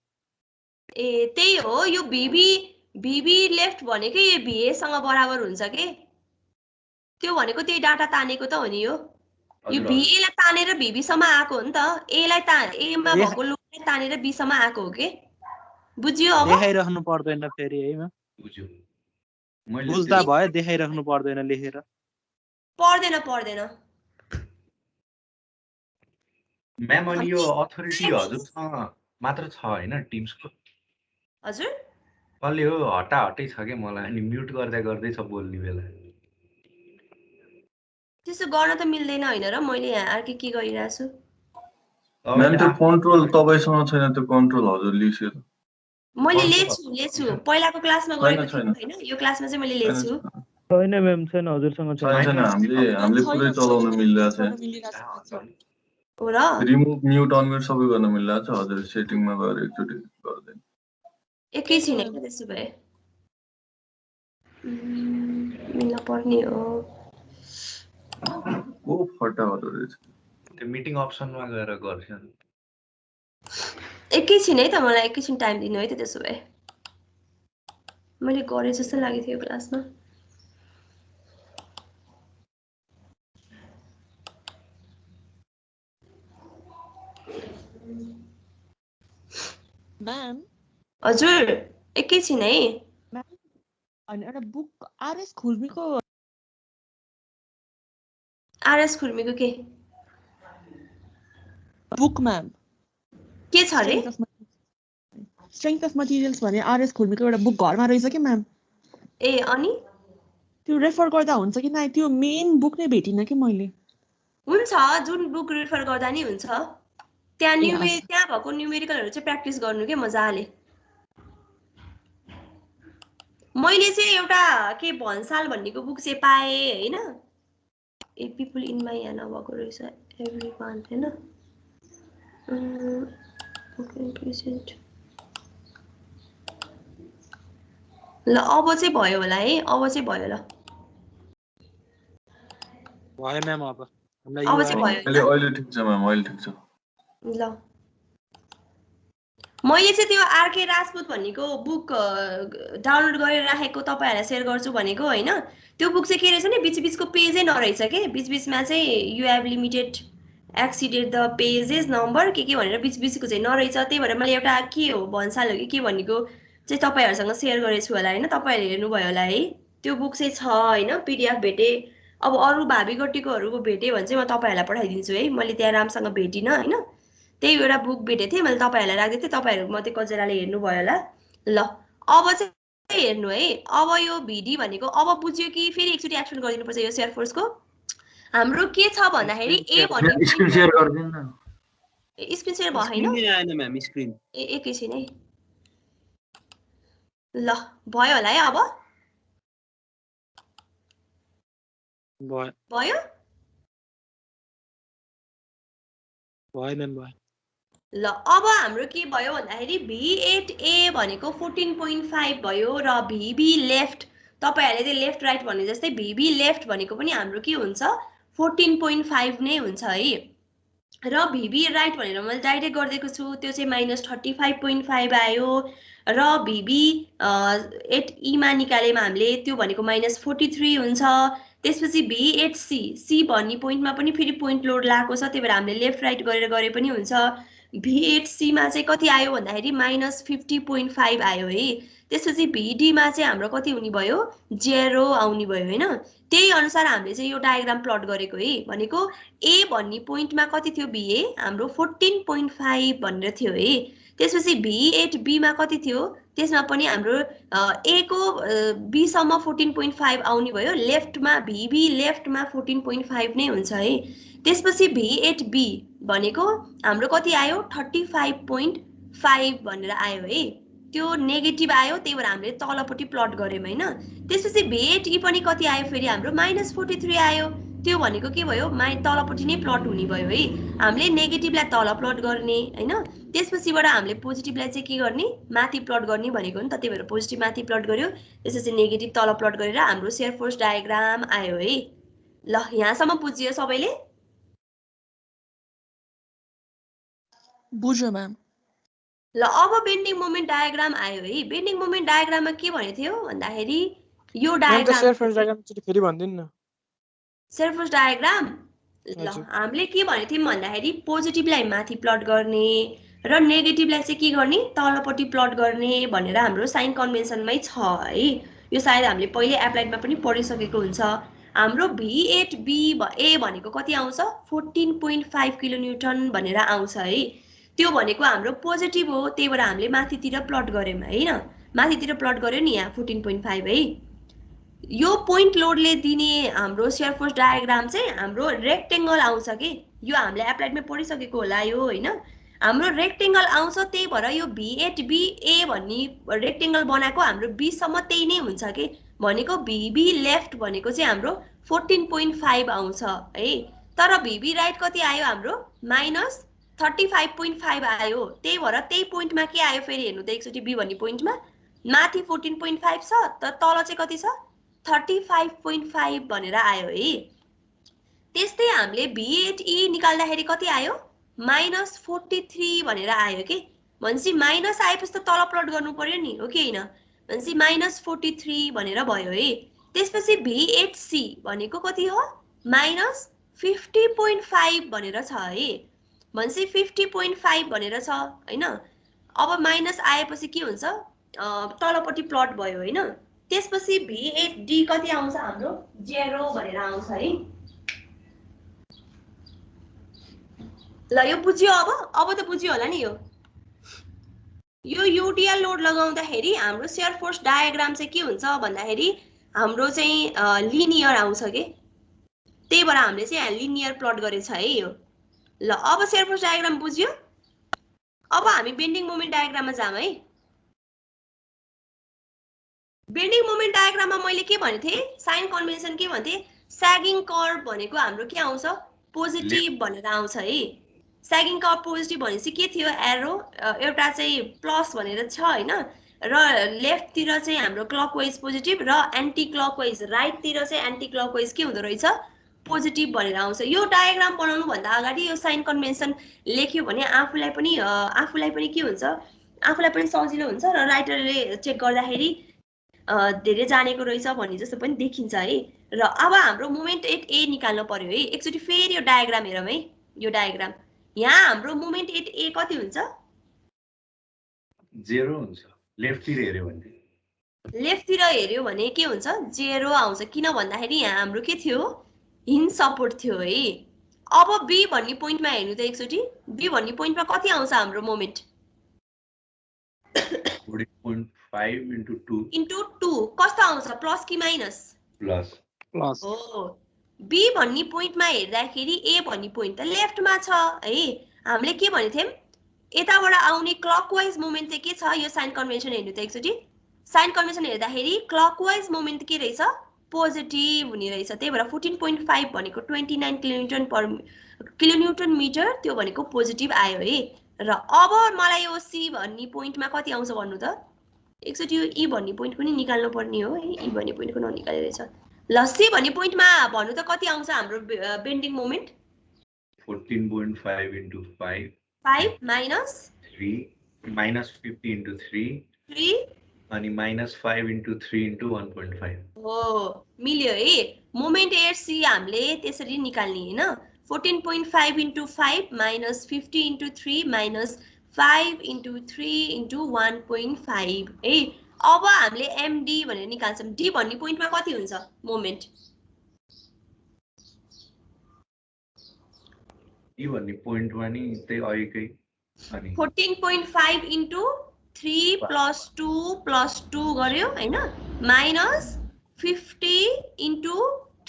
ए त्यही हो, यो VB भिबी लेफ्ट भनेकै यो भिएसँग बराबर हुन्छ के त्यो भनेको त्यही डाटा तानेको त हो नि यो भिएलाई तानेर भिबीसम्म आएको हो नि त एमा भएको लोडलाई तानेर बीसम्म आएको हो के बुझ्यो अब देखाइराख्नु पर्दैन फेरि है बुझ्यो बुझ्दा भयो देखाइराख्नु पर्दैन लेखेर पर्दैन म्याम अनि यो अथोरिटी हजुरसँग मात्र छ हैन टिम्सको हजुर कसले हो हटाहटै छ के मलाई अनि म्युट गर्दै छ बोल्ने बेला त्यसो गर्न त मिल्दैन हैन र मैले यहाँ अर्कै के गरिरहेको छु म्याम त्यो कन्ट्रोल तपाईसँग छैन त्यो कन्ट्रोल हजुर लिस्यो मैले लेछु पहिलाको क्लासमा गरेको थिएँ हैन यो क्लासमा चाहिँ मैले लेछु छैन म्याम छैन हजुरसँग छैन हामीले पुरै चलाउन मिलिरहेको छ हो र रिमुभ म्युट अनम्युट सबै गर्न मिलिरहेको छ हजुर सेटिङमा गएर एकचोटि गर्दैन एकैछिन हैन त्यसो भए मिल्न पर्ने हो ओ फटाफट रहेछ त्यो मिटिङ अप्सनमा गएर गर्छ एकैछिन है त मलाई एकैछिन टाइम दिनु है त त्यसो भए मैले गरे जस्तो लागेको थियो क्लासमा म्याम हजुर एकैछिन है अनि एउटा बुक आरएस खुर्मीको के बुक म्याम के छ रे स्ट्रेंथ अफ मटेरियल्स भने आरएस खुर्मीको एउटा बुक घरमा रहेछ के म्याम ए अनि त्यो रेफर गर्दा हुन्छ कि न त्यो मेन बुक नै भेटिन कि मैले हुन्छ जुन बुक रेफर गर्दा नि हुन्छ त्यहाँ भएको न्युमेरिकलहरु चाहिँ प्र्याक्टिस गर्नु के मजाले मैले चाहिँ एउटा के भन्साल भन्नेको बुक चाहिँ पाएँ हैन ए पिपल इन माई यहाँ नभएको रहेछ एभ्रीवान हैन ओके प्रेजेन्ट ल अब चाहिँ भयो होला है अब चाहिँ भयो ल भयो म्याम अब अहिले ठिक छ म्याम अहिले ठिक छ ल मैले चाहिँ त्यो आरके राजपूत भन्नेको बुक डाउनलोड गरेर राखेको तपाईहरुलाई शेयर गर्छु भनेको हैन त्यो बुक चाहिँ के रहेछ नि बीच-बीचको पेजै नरहेछ के बीच-बीचमा चाहिँ you have limited exceeded the pages number के भनेर बीच-बीचको चाहिँ नरहेछ त्यही भएर मैले एउटा के हो भन्साल हो कि के भन्नेको चाहिँ तपाईहरुसँग शेयर गरेछु होला हैन तपाईहरुले हेर्नु भयो होला है त्यो बुक चाहिँ छ हैन पीडीएफ भेटे अब अरु भाबी गट्टीकोहरुको भेटे भने चाहिँ म तपाईहरुलाई पठाइदिन्छु है मैले त्यहाँ रामसँग भेटिन हैन त्यही एउटा बुक भेटे थिए मैले तपाईहरुलाई राख्दै थिए तपाईहरु मध्ये कजराले हेर्नु भयो होला ल अब चाहिँ हेर्नु है अब यो भिडी भनेको अब बुझ्यो कि फेरि एकचोटी एक्सन गरिदिनु पर्छ यो शेयर फोर्सको हाम्रो के छ भन्दाखेरि ए भनेको स्क्रिन शेयर गर्दिन न स्क्रिन शेयर भयो हैन आएन म्याम स्क्रिन एकैछिन है ल भयो होला है अब भयो म्याम भयो ल अब हाम्रो के भयो भन्दाखेरि V8A भनेको 14.5 भयो र VB लेफ्ट तपाईहरुले चाहिँ लेफ्ट राइट भन्ने जस्तै VB लेफ्ट भनेको पनि हाम्रो के हुन्छ 14.5 नै हुन्छ है र VB राइट भनेर मैले डाइरेक्ट गर्दिएको छु त्यो चाहिँ -35.5 आयो र VB 8E मा निकालेमा हामीले त्यो भनेको -43 हुन्छ त्यसपछि V8C C भन्ने पोइन्टमा पनि फेरि पोइन्ट लोड लागेको छ त्यही भएर हामीले लेफ्ट राइट गरेर गरे पनि हुन्छ V8C मा चाहिँ कति आयो भन्दाखेरि -50.5 आयो है त्यसपछि VD मा चाहिँ हाम्रो कति हुने भयो 0 आउने भयो हैन त्यही अनुसार हामीले चाहिँ यो डायग्राम प्लट गरेको है भनेको A भन्ने पोइन्टमा कति थियो BA हाम्रो 14.5 भनेर थियो है त्यसपछि V8B मा कति थियो त्यसमा पनि हाम्रो A को B सम्म 14.5 आउने भयो लेफ्टमा VB लेफ्टमा 14.5 नै हुन्छ है त्यसपछि V8B भनेको हाम्रो कति आयो 35.5 भनेर आयो है त्यो नेगेटिभ आयो त्यही भएर हामीले तलपट्टि प्लट गर्यौं हैन त्यसपछि V8E पनि कति आयो फेरि हाम्रो -43 आयो त्यो भनेको के भयो तलपट्टि नै प्लट हुने भयो है हामीले नेगेटिभलाई तल प्लट गर्ने हैन त्यसपछिबाट हामीले पोजिटिभलाई चाहिँ के गर्ने माथि प्लट गर्ने भनेको नि त त्यही भएर पोजिटिभ माथि प्लट गर्यो त्यसपछि नेगेटिभ तल प्लट गरेर हाम्रो शेयर फोर्स डायग्राम आयो है ल यहाँसम्म बुझ्यो सबैले बुझ्यो म्याम ल अब बेन्डिङ मोमेन्ट डायग्राम आयो है। बेन्डिङ मोमेन्ट डायग्राममा के भनेको थियो भन्दाखेरि यो डायग्राम सेयर फोर्स डायग्राम फेरि भन्दिनु न। सेयर फोर्स डायग्राम ल हामीले के भनेको थियौँ भन्दाखेरि पोजिटिभलाई माथि प्लट गर्ने र नेगेटिभलाई चाहिँ के गर्ने तलपट्टि प्लट गर्ने भनेर हाम्रो साइन कन्भेन्सनमै छ है। यो सायद हामीले पहिले एप्लाइडमा पनि पढिसकेको हुन्छ। हाम्रो V8B ए भनेको कति आउँछ 14.5 किलोन्युटन भनेर आउँछ है। त्यो भनेको हाम्रो पोजिटिभ हो, त्यही भएर हामीले माथितिर प्लट गऱ्यौँ हैन। माथितिर प्लट गर्यो नि यहाँ 14.5 है। यो पोइन्ट लोडले दिने हाम्रो सेयर फोर्स डायग्राम चाहिँ हाम्रो रेक्टेंगल आउँछ कि यो हामीले एप्लाइडमै पढिसकेको होला यो हैन। हाम्रो रेक्टेंगल आउँछ, त्यही भएर यो V8B ए भन्ने रेक्टेंगल बनाएको हाम्रो B सम्म त्यही नै हुन्छ कि भनेको VB लेफ्ट भनेको चाहिँ हाम्रो 14.5 आउँछ है। तर VB राइट कति आयो हाम्रो -35.5 आयो। त्यही भएर त्यही पोइन्टमा के आयो फेरि हेर्नु त एकचोटि B भन्ने पोइन्टमा माथि 14.5 छ तर तल चाहिँ कति छ 35.5 भनेर आयो है। त्यस्तै हामीले V8E निकाल्दाखेरि कति आयो -43 भनेर आयो कि भनेपछि माइनस आएपछि त तल प्लट गर्नु पर्यो नि हो कि हैन। भनेपछि -43 भनेर भयो है। त्यसपछि V8C भनेको कति हो -50.5 भनेर छ है। भनेपछि 50.5 भनेर छ हैन। अब माइनस आएपछि के हुन्छ तलपट्टि प्लट भयो हैन। त्यसपछि V8D कति आउँछ हाम्रो 0 भनेर आउँछ है। ल यो बुझ्यो अब त बुझ्यो होला नि यो युटिएल लोड लगाउँदाखेरि हाम्रो सेयर फोर्स डायग्राम चाहिँ के हुन्छ भन्दाखेरि हाम्रो चाहिँ लिनियर आउँछ के त्यही भएर हामीले चाहिँ यहाँ लिनियर प्लट गरेछ है यो। ल अब सेयर फोर्स डायग्राम बुझ्यो। अब हामी बेन्डिङ मोमेन्ट डायग्राममा जाम है। बेन्डिङ मोमेन्ट डायग्राममा मैले के भनेको थिएँ साइन कन्भेन्सन के भन्थे स्यागिङ कर्भ भनेको हाम्रो के आउँछ पोजिटिभ भनेर आउँछ है। स्यागिङ कर्भ पोजिटिभ भनेपछि के थियो एरो एउटा चाहिँ प्लस भनेर छ हैन र लेफ्टतिर चाहिँ हाम्रो क्लकवाइज पोजिटिभ र एन्टी क्लकवाइज राइटतिर चाहिँ एन्टी क्लकवाइज के हुँदो रहेछ पोजिटिभ भनेर आउँछ। यो डायग्राम बनाउनु भन्दा अगाडि यो साइन कन्भेन्सन लेख्यो भने आफूलाई पनि के हुन्छ आफूलाई पनि सजिलो हुन्छ र राइटरले चेक गर्दाखेरि धेरै जानेको रहेछ भन्ने जस्तो पनि देखिन्छ है। र अब हाम्रो मोमेन्ट 8A निकाल्नु पर्यो है। एकचोटि फेरि यो डायग्राम हेरौँ है। यो डायग्राम यहाँ हाम्रो मोमेन्ट 8A कति हुन्छ 0 हुन्छ। लेफ्टतिर हेर्यो भने के हुन्छ 0 आउँछ। किन भन्दाखेरि यहाँ हाम्रो के थियो हिन्ज सपोर्ट थियो है। अब B भन्ने पोइन्टमा हेर्नु त एकचोटि B भन्ने पोइन्टमा कति आउँछ हाम्रो मोमेन्ट 14.5 into 2 कस्तो आउँछ प्लस कि माइनस प्लस हो। B भन्ने पोइन्टमा हेर्दाखेरि A भन्ने पोइन्ट त लेफ्टमा छ है। हामीले के भनेको थियौँ यताबाट आउने क्लकवाइज मोमेन्ट चाहिँ के छ यो साइन कन्भेन्सन हेर्नु त एकचोटि। साइन कन्भेन्सन हेर्दाखेरि क्लकवाइज मोमेन्ट के रहेछ पोजिटिभ हुने रहेछ। त्यही भएर 14.5 भनेको 29 किलोन्युटन मिटर त्यो भनेको पोजिटिभ आयो है। र अब मलाई यो C भन्ने पोइन्टमा कति आउँछ भन्नु त एकचोटि यो E भन्ने पोइन्ट पनि निकाल्नु पर्ने हो है। E भन्ने पोइन्टको ननिकाले रहेछ। ल C भन्ने पोइन्टमा भन्नु त कति आउँछ हाम्रो bending moment 14.5 into 5 minus 3 minus 50 into 3 अनि -5 into 3 into 1.5 हो मिल्यो है। मोमेन्ट 8C हामीले त्यसरी निकाल्ने हैन। 14.5 into 5 minus 50 into 3 minus 5 into 3 into 1.5 है। अब हामीले MD भनेर निकाल्छौँ। D भन्ने पोइन्टमा कति हुन्छ मोमेन्ट E भन्ने पोइन्टमा नि त्यही अहिकै अनि 14.5 into 3 plus 2 plus 2 गर्यो हैन माइनस 50 into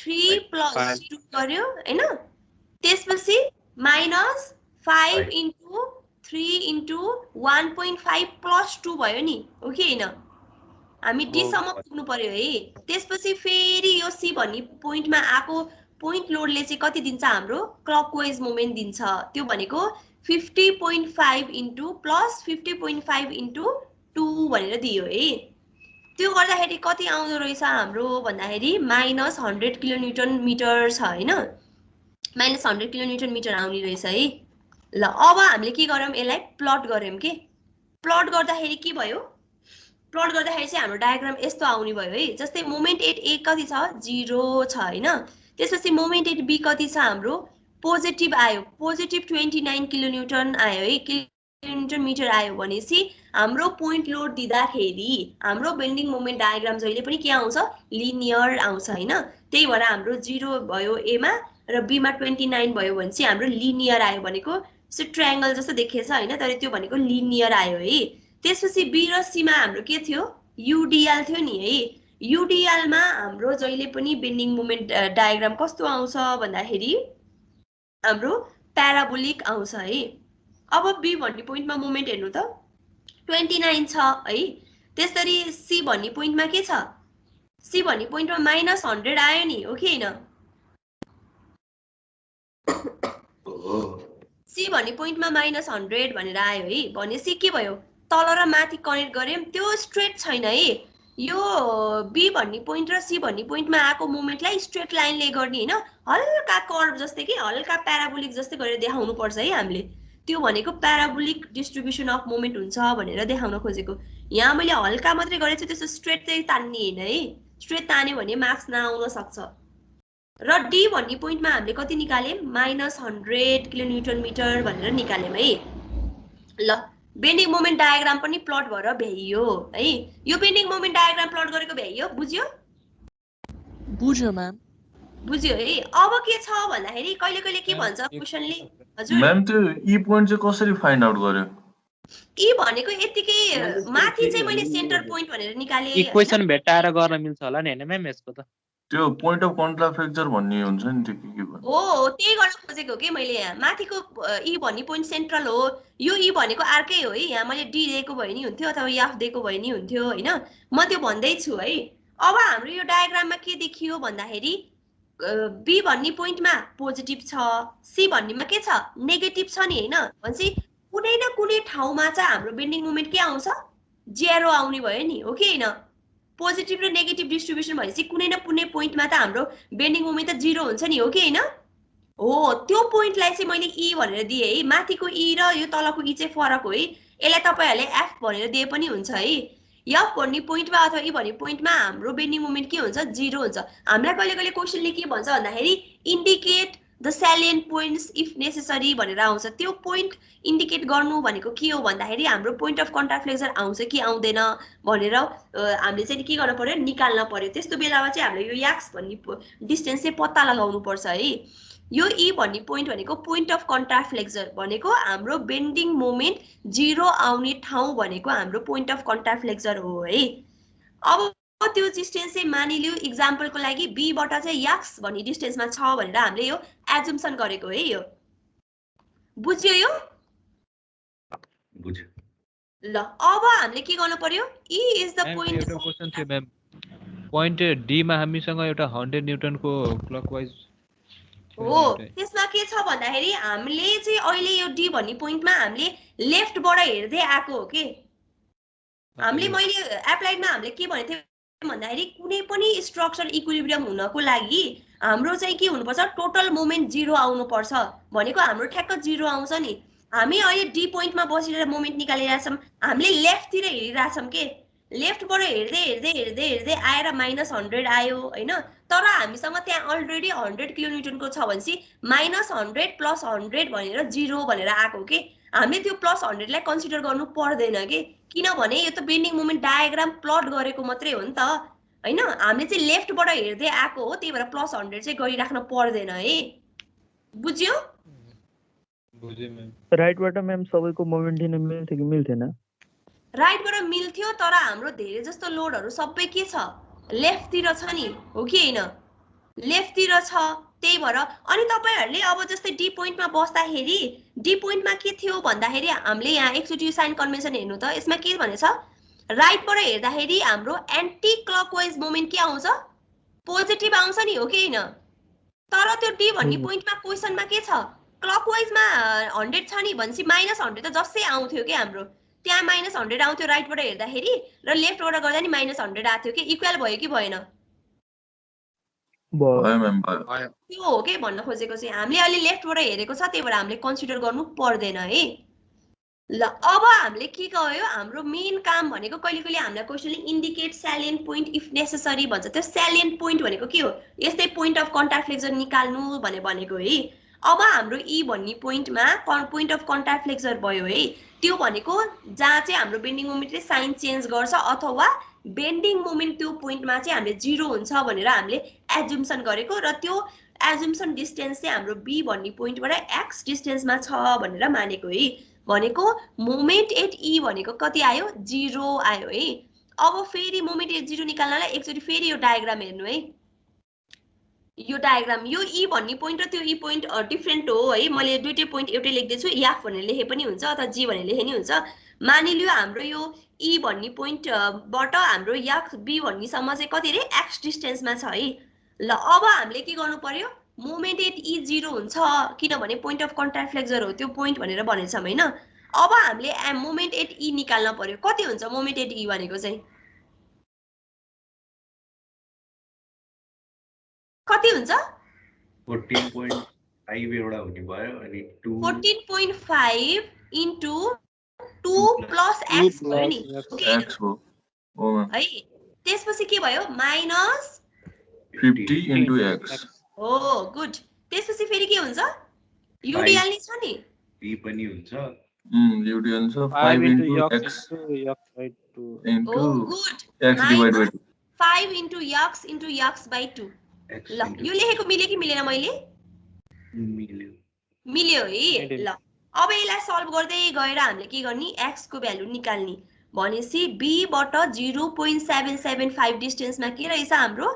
3 plus 2 गर्यो हैन। त्यसपछि माइनस 5 into 3 into 1.5 plus 2 भयो नि हो कि हैन। हामी D सम्म पुग्नु पर्यो है। त्यसपछि फेरि यो C भन्ने पोइन्टमा आको पोइन्ट लोडले चाहिँ कति दिन्छ हाम्रो क्लकवाइज मोमेन्ट दिन्छ। त्यो भनेको 50.5 into plus 50.5 into 2 भनेर दियो है। त्यो गर्दाखेरि कति आउँदो रहेछ हाम्रो भन्दाखेरि -100 किलोन्युटन मिटर छ हैन। -100 किलोन्युटन मिटर आउने रहेछ है। ल अब हामीले के गर्यौं यसलाई प्लट गर्यौं के प्लट गर्दाखेरि के भयो प्लट गर्दाखेरि चाहिँ हाम्रो डायग्राम यस्तो आउने भयो है जस्तै मोमेन्ट एट ए कति छ 0 छ हैन त्यसपछि मोमेन्ट एट बी कति छ हाम्रो पोजिटिभ आयो पोजिटिभ 29 किलोन्युटन आयो है किलोन्युटन मिटर आयो भनेपछि हाम्रो पोइन्ट लोड दिँदाखेरि हाम्रो बेन्डिङ मोमेन्ट डायग्राम जहिले पनि के आउँछ लिनियर आउँछ हैन त्यही भएर हाम्रो 0 भयो ए मा र बी मा 29 भयो भने चाहिँ हाम्रो लिनियर आयो भनेको सो ट्रायंगल जस्तो देखिएछ हैन तर त्यो भनेको लिनियर आयो है त्यसपछि बी र सी मा हाम्रो के थियो युडिएल थियो नि है युडिएल मा हाम्रो जहिले पनि बेन्डिङ मोमेन्ट डायग्राम कस्तो आउँछ भन्दाखेरि हाम्रो प्याराबोलिक आउँछ है अब बी भन्ने पोइन्टमा मोमेन्ट हेर्नु त 29 छ है त्यसरी सी भन्ने पोइन्टमा के छ सी भन्ने पोइन्टमा -100 आयो नि हो कि हैन सी भन्ने पोइन्टमा -100 भनेर आयो है भनेपछि के भयो तल र माथि कनेक्ट गर्यौं त्यो स्ट्रेट छैन है यो बी भन्ने पोइन्ट र सी भन्ने पोइन्टमा आएको मोमेन्टलाई स्ट्रेट लाइनले गर्ने हैन हल्का कर्भ जस्तै कि हल्का प्याराबोलिक जस्तै गरेर देखाउनु पर्छ है हामीले त्यो भनेको प्याराबोलिक डिस्ट्रिब्युसन अफ मोमेन्ट हुन्छ भनेर देखाउन खोजेको यहाँ मैले हल्का मात्रै गरेछु त्यसो स्ट्रेट चाहिँ तान्ने हैन है स्ट्रेट तान्यो भने मार्क्स नआउन सक्छ र डी भन्ने पोइन्टमा हामीले कति निकाल्यौं -100 किलोन्युटन मिटर भनेर निकाल्यौं है ल बेन्डिङ मोमेन्ट डायग्राम पनि प्लट भएर भ्याइयो है यो बेन्डिङ मोमेन्ट डायग्राम प्लट गरेको भ्याइयो बुझ्यो बुझ्यो म्याम बुझ्यो है अब के छ भन्दाखेरि कहिले कहिले के भन्छ क्वेशनले हजुर म्याम त्यो ई पोइन्ट चाहिँ कसरी फाइन्ड आउट गर्यो ई भनेको यतिकै माथि चाहिँ मैले सेन्टर पोइन्ट भनेर निकाले इक्वेसन भेटाएर गर्न मिल्छ होला नि हैन म्याम यसको त त्यो पोइन्ट अफ कन्ट्राफ्लेक्चर भन्ने हुन्छ नि त्यो के भन्नु हो त्यही गर्न खोजेको के मैले यहाँ माथिको ई भन्ने पोइन्ट सेन्ट्रल हो यो ई भनेको अर्कै हो है यहाँ मैले डी दिएको भए नि हुन्थ्यो अथवा एफ दिएको भए नि हुन्थ्यो हैन म त्यो भन्दै छु है अब हाम्रो यो डायग्राममा के देखियो भन्दाखेरि बी भन्ने पोइन्टमा पोजिटिभ छ सी भन्नेमा के छ नेगेटिभ छ नि हैन भनेपछि कुनै न कुनै ठाउँमा चाहिँ हाम्रो बेन्डिङ मोमेन्ट के आउँछ 0 आउने भयो नि हो कि हैन पोजिटिभ र नेगेटिभ डिस्ट्रिब्युसन भएपछि कुनै न कुनै पोइन्टमा त हाम्रो बेन्डिङ मोमेन्ट त 0 हुन्छ नि हो कि हैन हो त्यो पोइन्टलाई चाहिँ मैले ई भनेर दिए है माथिको ई र यो तलको ई चाहिँ फरक हो है यसलाई तपाईहरुले एफ भनेर दिए पनि हुन्छ है एफ भन्ने पोइन्टमा अथवा ई भन्ने पोइन्टमा हाम्रो बेन्डिङ मोमेन्ट के हुन्छ 0 हुन्छ हामीलाई कहिले कहिले क्वेशनले के भन्छ भन्दाखेरि indicate the salient points if necessary भनेर आउँछ त्यो पोइन्ट इन्डिकेट गर्नु भनेको के हो भन्दाखेरि हाम्रो पोइन्ट अफ कन्ट्राफ्लेक्चर आउँछ कि आउँदैन भनेर हामीले चाहिँ के गर्न पर्यो निकाल्न पर्यो त्यस्तो बेलामा चाहिँ हामीले यो एक्स भन्ने डिस्टेन्स चाहिँ पत्ता लगाउनु पर्छ है यो ई भन्ने पोइन्ट भनेको पोइन्ट अफ कन्ट्राफ्लेक्चर भनेको हाम्रो बेन्डिङ मोमेन्ट 0 आउने ठाउँ भनेको हाम्रो पोइन्ट अफ कन्ट्राफ्लेक्चर हो है अब त्यो डिस्टेन्स चाहिँ मानिलियो एक्जाम्पलको लागि बी बाट चाहिँ एक्स भन्ने डिस्टेन्समा छ भनेर हामीले यो एजम्पसन गरेको है यो बुझ्यो यो बुझ्यो ल अब हामीले के गर्नु पर्यो ई इज द पोइन्ट एउटा क्वेशन थियो म्याम पोइन्ट डी मा हामीसँग एउटा 100 न्यूटन को क्लकवाइज हो त्यसमा के छ भन्दाखेरि हामीले चाहिँ अहिले यो डी भन्ने पोइन्टमा हामीले लेफ्टबाट हेर्दै आएको हो के हामीले मैले एप्लाइडमा हामीले के भनेको थियौं भन्दाखेरि कुनै पनि स्ट्रक्चर इक्विलिब्रियम हुनको लागि हाम्रो चाहिँ के हुनुपर्छ टोटल मोमेन्ट 0 आउनु पर्छ भनेको हाम्रो ठ्याक्क 0 आउँछ नि हामी अहिले डी पोइन्टमा बसेर मोमेन्ट निकालिरहेछौं हामीले लेफ्ट तिर हेरिरहेछौं के लेफ्टबाट हेर्दै हेर्दै हेर्दै हेर्दै आएर -100 आयो हैन तर हामीसँग त्यहाँ अलरेडी 100 किलोन्युटनको छ भनेसी -100 + 100 भनेर 0 भनेर आको के हामीले त्यो +100 लाई कन्सिडर गर्नु पर्दैन के किनभने यो त बेन्डिङ मोमेन्ट डायग्राम प्लट गरेको मात्रै हो नि त हैन हामीले चाहिँ लेफ्टबाट हेर्दै आको हो त्यही भएर +100 चाहिँ गरिराख्न पर्दैन है बुझ्यो बुझे म्याम राइटबाट म्याम सबैको मोमेन्ट दिन मिल्थ्यो कि मिल्थेन राइटबाट मिल्थ्यो तर हाम्रो धेरै जस्तो लोडहरु सबै के छ लेफ्ट तिर छ नि हो कि हैन लेफ्ट तिर छ त्यही भएर अनि तपाईहरुले अब जस्तै डी पोइन्टमा बस्दाखेरि डी पोइन्टमा के थियो भन्दाखेरि हामीले यहाँ एकचोटी साइन कन्भेन्सन हेर्नु त यसमा के भनेछ राइटबाट हेर्दाखेरि हाम्रो एन्टी क्लकवाइज मोमेन्ट के आउँछ पोजिटिभ आउँछ नि हो कि हैन तर त्यो डी भन्ने पोइन्टमा क्वेशनमा के छ क्लकवाइजमा 100 छ नि भनेसी -100 त जसै आउँथ्यो के हाम्रो त्यहाँ -100 आउँथ्यो राइटबाट हेर्दाखेरि र लेफ्टबाट गर्दा नि -100 आथ्यो के इक्वल भयो कि भएन भयो म्याम भयो त्यो हो के भन्न खोजेको चाहिँ हामीले अहिले लेफ्टबाट हेरेको छ त्यही भएर हामीले कन्सिडर गर्नु पर्दैन है ल अब हामीले के गर्यो हाम्रो मेन काम भनेको कहिले हामीलाई क्वेशनले इन्डिकेट स्यालिएन्ट पोइन्ट इफ नेसेसरी भन्छ त्यो स्यालिएन्ट पोइन्ट भनेको के हो यस्तै पोइन्ट अफ कन्ट्याक्ट फ्लेक्चर निकाल्नु भनेको है अब हाम्रो ई भन्ने पोइन्टमा पोइन्ट अफ कन्ट्याक्ट फ्लेक्चर भयो है त्यो भनेको जहाँ चाहिँ हाम्रो बेन्डिङ मोमेन्टले साइन चेन्ज गर्छ अथवा बेन्डिङ मोमेन्ट त्यो पोइन्टमा चाहिँ हामीले 0 हुन्छ भनेर हामीले एज्युम्सन गरेको र त्यो एज्युम्सन डिस्टेन्स चाहिँ हाम्रो बी भन्ने पोइन्टबाट एक्स डिस्टेन्समा छ भनेर मानेको है भनेको मोमेन्ट एट ई भनेको कति आयो 0 आयो है अब फेरि मोमेन्ट एट 0 निकाल्नलाई एकचोटि फेरि यो डायग्राम हेर्नु है यो डायग्राम यो ई भन्ने पोइन्ट र त्यो ई पोइन्ट डिफरेन्ट हो है मैले दुईटै पोइन्ट एउटै लेख्दैछु एफ भनेर लेखे पनि हुन्छ अथवा जी भनेर लेखे नि हुन्छ मानिलियो हाम्रो यो ई भन्ने पोइन्टबाट हाम्रो एक्स बी भन्नेसम्म चाहिँ कति रे एक्स डिस्टेन्समा छ है ल अब हामीले के गर्नु पर्यो मोमेन्ट एट ई 0 हुन्छ किनभने पोइन्ट अफ कन्ट्याक्ट फ्लेक्चर हो त्यो पोइन्ट भनेर भनेको छौँ हैन अब हामीले मोमेन्ट एट ई निकाल्न पर्यो कति हुन्छ मोमेन्ट एट ई भनेको चाहिँ कति हुन्छ 14.5 एउटा हुने भयो अनि 14.5 इन्टु 2 प्लस एक्स भयो नि एक्स हो है त्यसपछि के भयो माइनस 50 इन्टु एक्स हो गुड त्यसपछि फेरि के हुन्छ युडिएल नि छ नि बी पनि हुन्छ युडिएल छ 5 into x into x divide by 5 into x by 2 ल यो लेखेको मिल्यो कि मिलेन मैले मिल्यो है ल अब यसलाई सल्भ गर्दै गएर हामीले के गर्ने एक्स को भ्यालु निकाल्ने भनेपछि बी बाट 0.775 डिस्टेन्समा के रहेछ हाम्रो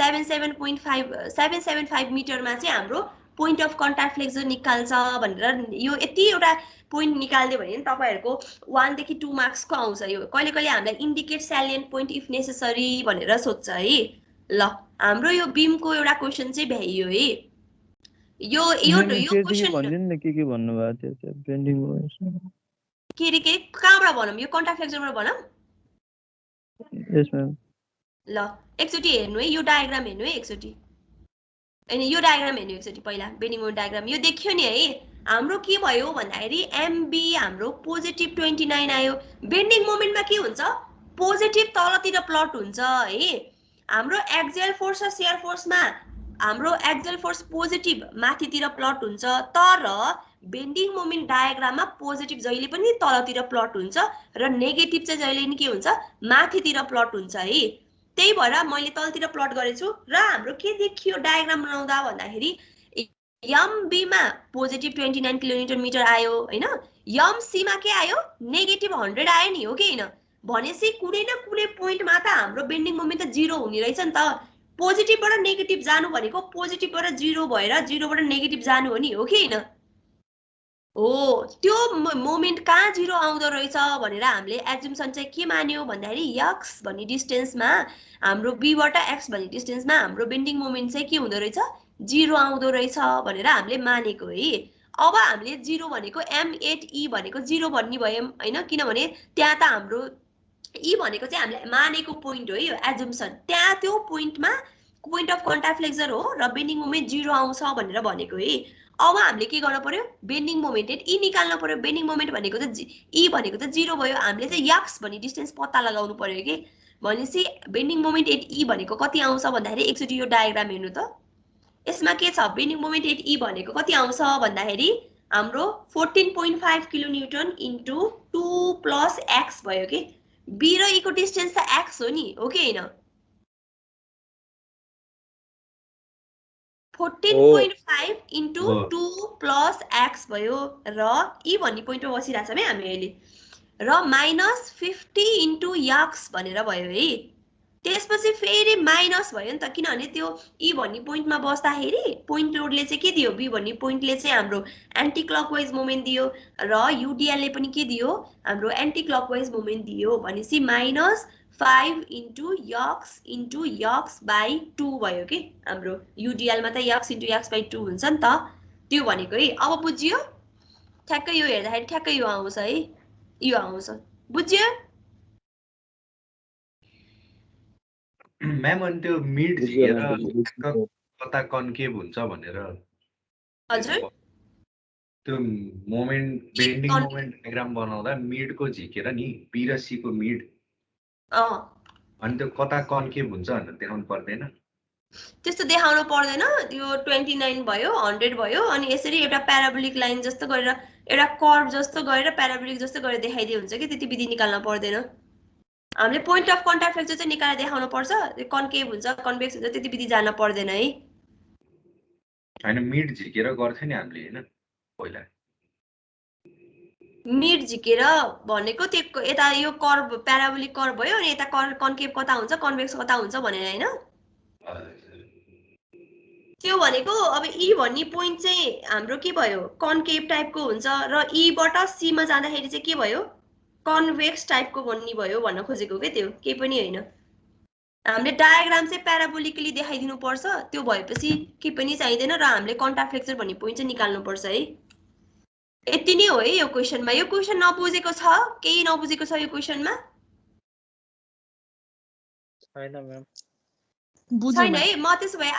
775 मिटरमा चाहिँ हाम्रो पोइन्ट अफ कन्ट्याक्ट फ्लेक्चर निकाल्छ भनेर यो यति एउटा पोइन्ट निकाल्दियो भने तपाईहरुको 1 देखि 2 मार्क्स को आउँछ यो कहिले हामीलाई इन्डिकेट स्यालिएन्ट पोइन्ट इफ नेसेसरी भनेर सोध्छ है ल हाम्रो यो बीम को एउटा क्वेशन चाहिँ भ्याइयो है यो क्वेशन भन्दिन न के भन्नु भएको थियो बेन्डिङ मोमेन्ट के कहाँबाट भनौं यो कन्ट्याक्ट फ्लेक्चरबाट भनौं यस म्याम ल एकचोटी हेर्नु है यो डायग्राम हेर्नु है एकचोटी अनि यो डायग्राम हेर्नु एकचोटी पहिला बेन्डिङ मोमेन्ट डायग्राम यो देखियो नि है हाम्रो के भयो भन्दाखेरि एमबी हाम्रो पोजिटिभ 29 आयो बेन्डिङ मोमेन्टमा के हुन्छ पोजिटिभ तलतिर प्लट हुन्छ है हाम्रो एक्सियल फोर्स र शियर फोर्समा हाम्रो एक्सियल फोर्स पोजिटिभ माथितिर प्लट हुन्छ तर बेन्डिङ मोमेन्ट डायग्राममा पोजिटिभ जहिले पनि तलतिर प्लट हुन्छ र नेगेटिभ चाहिँ जहिले पनि के हुन्छ माथितिर प्लट हुन्छ है त्यही भएर मैले तलतिर प्लट गरेछु र हाम्रो के देखियो डायग्राम बनाउँदा भन्दाखेरि एमबी मा पोजिटिभ 29 किलोन्युटन मिटर आयो हैन एमसी मा के आयो नेगेटिभ 100 आयो नि हो कि हैन भनेपछि कुनै न कुनै पोइन्टमा त हाम्रो बेन्डिङ मोमेन्ट त 0 हुने रहेछ नि त पोजिटिभबाट नेगेटिभ जानु भनेको पोजिटिभबाट 0 भएर 0 बाट नेगेटिभ जानु हो नि हो कि हैन हो त्यो मोमेन्ट कहाँ 0 आउँदो रहेछ भनेर हामीले एज्युम्सन चाहिँ के मान्यो भन्दाखेरि x भन्ने डिस्टेन्समा हाम्रो b बाट x भन्ने डिस्टेन्समा हाम्रो बेन्डिङ मोमेन्ट चाहिँ के हुँदो रहेछ 0 आउँदो रहेछ भनेर हामीले मानेको है अब हामीले 0 भनेको m8e भनेको 0 भन्ने भयो हैन किनभने त्यहाँ त हाम्रो ई भनेको चाहिँ हामीले मानेको पोइन्ट हो यो एज्युम्सन त्यहाँ त्यो पोइन्टमा पोइन्ट अफ कन्ट्याक्ट फ्लेक्चर हो र बेन्डिङ मोमेन्ट 0 आउँछ भनेर भनेको है अब हामीले के गर्न पर्यो बेन्डिङ मोमेन्ट ई निकाल्न पर्यो बेन्डिङ मोमेन्ट भनेको त ई भनेको त 0 भयो हामीले चाहिँ x भन्ने डिस्टेन्स पत्ता लगाउनु पर्यो के भनेपछि बेन्डिङ मोमेन्ट एट ई भनेको कति आउँछ भन्दाखेरि एकचोटी यो डायग्राम हेर्नु त यसमा के छ बेन्डिङ मोमेन्ट एट ई भनेको कति आउँछ भन्दाखेरि हाम्रो 14.5 किलोन्युटन इन्टु 2 प्लस x भयो के b र e को डिस्टेन्स त x हो नि हो कि हैन 14.5 इन्टु 2 प्लस x भयो र e भन्ने पोइन्टमा बसिरहेछ है हामी अहिले र माइनस 50 इन्टु x भनेर भयो है त्यसपछि फेरि माइनस भयो नि त किनभने त्यो e भन्ने पोइन्टमा बस्दाखेरि पोइन्ट लोडले चाहिँ के दियो b भन्ने पोइन्टले चाहिँ हाम्रो एन्टी क्लकवाइज मोमेन्ट दियो र युडिएल ले पनि के दियो हाम्रो एन्टी क्लकवाइज मोमेन्ट दियो भनेपछि माइनस 5 इन्टु x बाइ 2 भयो के हाम्रो युडिएल मा त x इन्टु x बाइ 2 हुन्छ नि त त्यो भनेको है अब बुझियो ठ्याक्कै यो हेर्दाखेरि ठ्याक्कै यो आउँछ है यो आउँछ बुझ्यो म्याम अनि त्यो मिड झिकेर कता कन्केभ हुन्छ भनेर हजुर त्यो मोमेन्ट बेन्डिङ मोमेन्ट डायग्राम बनाउँदा मिडको झिकेर नि बी र सी को मिड अनि त्यो कता कन्केभ हुन्छ भनेर देखाउनु पर्दैन? त्यस्तो देखाउनु पर्दैन। त्यो 29 भयो 100 भयो अनि यसरी एउटा प्याराबोलिक लाइन जस्तो गरेर एउटा कर्भ जस्तो गरेर प्याराबोलिक जस्तो गरेर देखाइदिए हुन्छ कि त्यति विधि निकाल्न पर्दैन। हामीले पोइन्ट अफ कन्ट्याक्ट फ्र्याक्चर चाहिँ निकालेर देखाउनु पर्छ। त्यो कन्केभ हुन्छ कन्भेक्स हुन्छ त्यति विधि जान पर्दैन है। हैन मिड झिकेर गर्थ्यो नि हामीले हैन पहिला। मिड झिकेर भनेको त्यो यता यो कर्भ प्याराबोलिक कर्भ भयो अनि यता कन्केभ कता हुन्छ कन्भेक्स कता हुन्छ भनेर हैन। त्यो भनेको अब ई भन्ने पोइन्ट चाहिँ हाम्रो के भयो कन्केभ टाइपको हुन्छ र ई बाट सी मा जाँदाखेरि चाहिँ के भयो कन्भेक्स टाइपको बन्ने भयो भन्न खोजेको के त्यो केही पनि हैन। हामीले डायग्राम चाहिँ प्याराबोलिकली देखाइदिनु पर्छ। त्यो भएपछि के पनि चाहिँदैन र हामीले कन्ट्याक्ट फ्र्याक्चर भन्ने पोइन्ट चाहिँ निकाल्नु पर्छ है। यति नै हो है यो क्वेशनमा। यो क्वेशन नबुझेको छ केही नबुझेको छ यो क्वेशनमा? छैन म्याम। छैन है। म त्यसो भए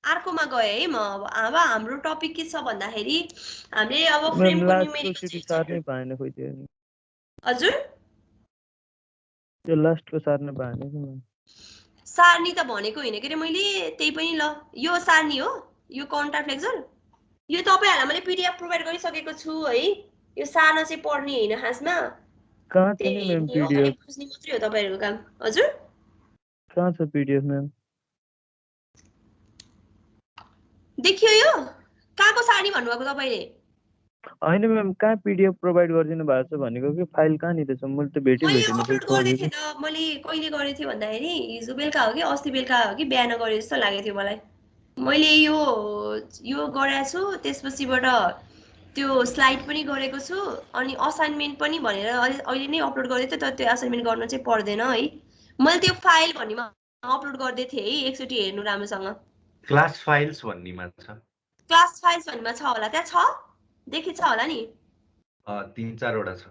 अर्कोमा गए है। म अब हाम्रो टपिक के छ भन्दाखेरि हामीले अब फ्रेमको न्यूमेरिकल सार्नै पाएन खोइ त्यो। हजुर त्यो लास्टको सार्न पाएन कि म्याम। सार्नी त भनेको हैन के रे मैले त्यही पनि ल यो सार्नी हो यो कन्ट्याक्ट फ्र्याक्चर। यो तपाईहरुलाई मैले पीडीएफ प्रोवाइड गरिसकेको छु है। यो सार्न चाहिँ पर्ने हैन खासमा। कहाँ छ नि म्याम पीडीएफ? बुझ्ने मात्रै हो तपाईहरुको काम। हजुर कहाँ छ पीडीएफ म्याम? देखियो यो कहाँको सार्नी भन्नुभएको तपाईले? हैन म्याम कहाँ पीडीएफ प्रोवाइड गरिदिनु भएको छ भनेको कि फाइल कहाँ नि रहेछ? मैले त भेटिन अपलोड गर्दै थिएँ त। मैले कहिले गरेँ थिएँ भन्दाखेरि हिजो बेलुका हो कि अस्ति बेलुका हो कि बिहान गरे जस्तो लागेको थियो मलाई। मैले यो गरेको छु त्यसपछिबाट त्यो स्लाइड पनि गरेको छु अनि असाइनमेन्ट पनि भनेर अहिले नै अपलोड गर्दै थिएँ तर त्यो असाइनमेन्ट गर्न चाहिँ पर्दैन है। मैले त्यो फाइल भन्नेमा अपलोड गर्दै थिएँ है एकचोटि हेर्नु राम्रोसँग। क्लास फाइल्स भन्नेमा छ। क्लास फाइल्स भन्नेमा छ होला त्यहाँ छ देखि छ होला नि। 3-4 वटा छ।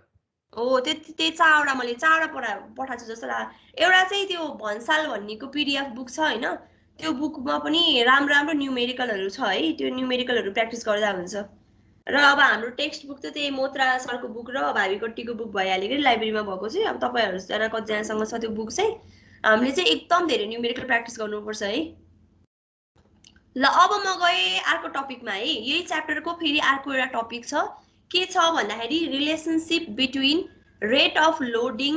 हो त्यही 4 वटा मैले 4 वटा पठाएको छु जस्तो लाग्यो। एउटा चाहिँ त्यो भन्साल भन्नेको पीडीएफ बुक छ हैन। त्यो बुकमा पनि राम्रो न्यूमेरिकलहरु छ है। त्यो न्यूमेरिकलहरु प्र्याक्टिस गर्दा हुन्छ। र अब हाम्रो टेक्स्ट बुक त त्यही मोत्रा सरको बुक र भावीकट्टीको बुक भइहाल्यो कि लाइब्रेरीमा भएको चाहिँ। अब तपाईहरु जना कतिजनासँग छ त्यो बुक चाहिँ हामीले चाहिँ एकदम धेरै न्यूमेरिकल प्र्याक्टिस गर्नुपर्छ है। ल अब म गए अर्को टपिकमा है। यही च्याप्टरको फेरि अर्को एउटा टपिक छ के छ भन्दाखेरि relationship between rate of loading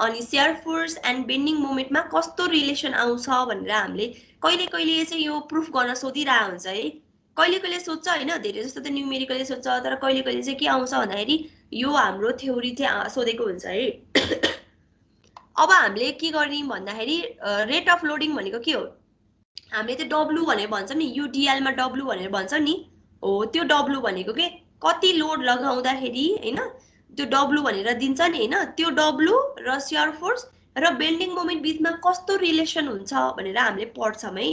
अनि शियर फोर्स एन्ड बेन्डिङ मोमेन्टमा कस्तो रिलेसन आउँछ भनेर हामीले कहिले कहिले चाहिँ यो प्रुफ गर्न सोधिरहेको हुन्छ है। कहिले कहिले सोध्छ हैन धेरै जस्तो त न्यूमेरिकलले सोध्छ तर कहिले कहिले चाहिँ के आउँछ भन्दाखेरि यो हाम्रो थ्योरी चाहिँ सोधेको हुन्छ है। अब हामीले के गर्ने भन्दाखेरि रेट अफ लोडिङ भनेको के हो? हामीले त्यो W भनेर भन्छ नि UDL मा W भनेर भन्छ नि। हो त्यो W भनेको के कति लोड लगाउँदाखेरि हैन त्यो W भनेर दिन्छ नि हैन। त्यो W र शियर फोर्स र बेन्डिङ मोमेन्ट बीचमा कस्तो रिलेसन हुन्छ भनेर हामीले पढ्छौं है।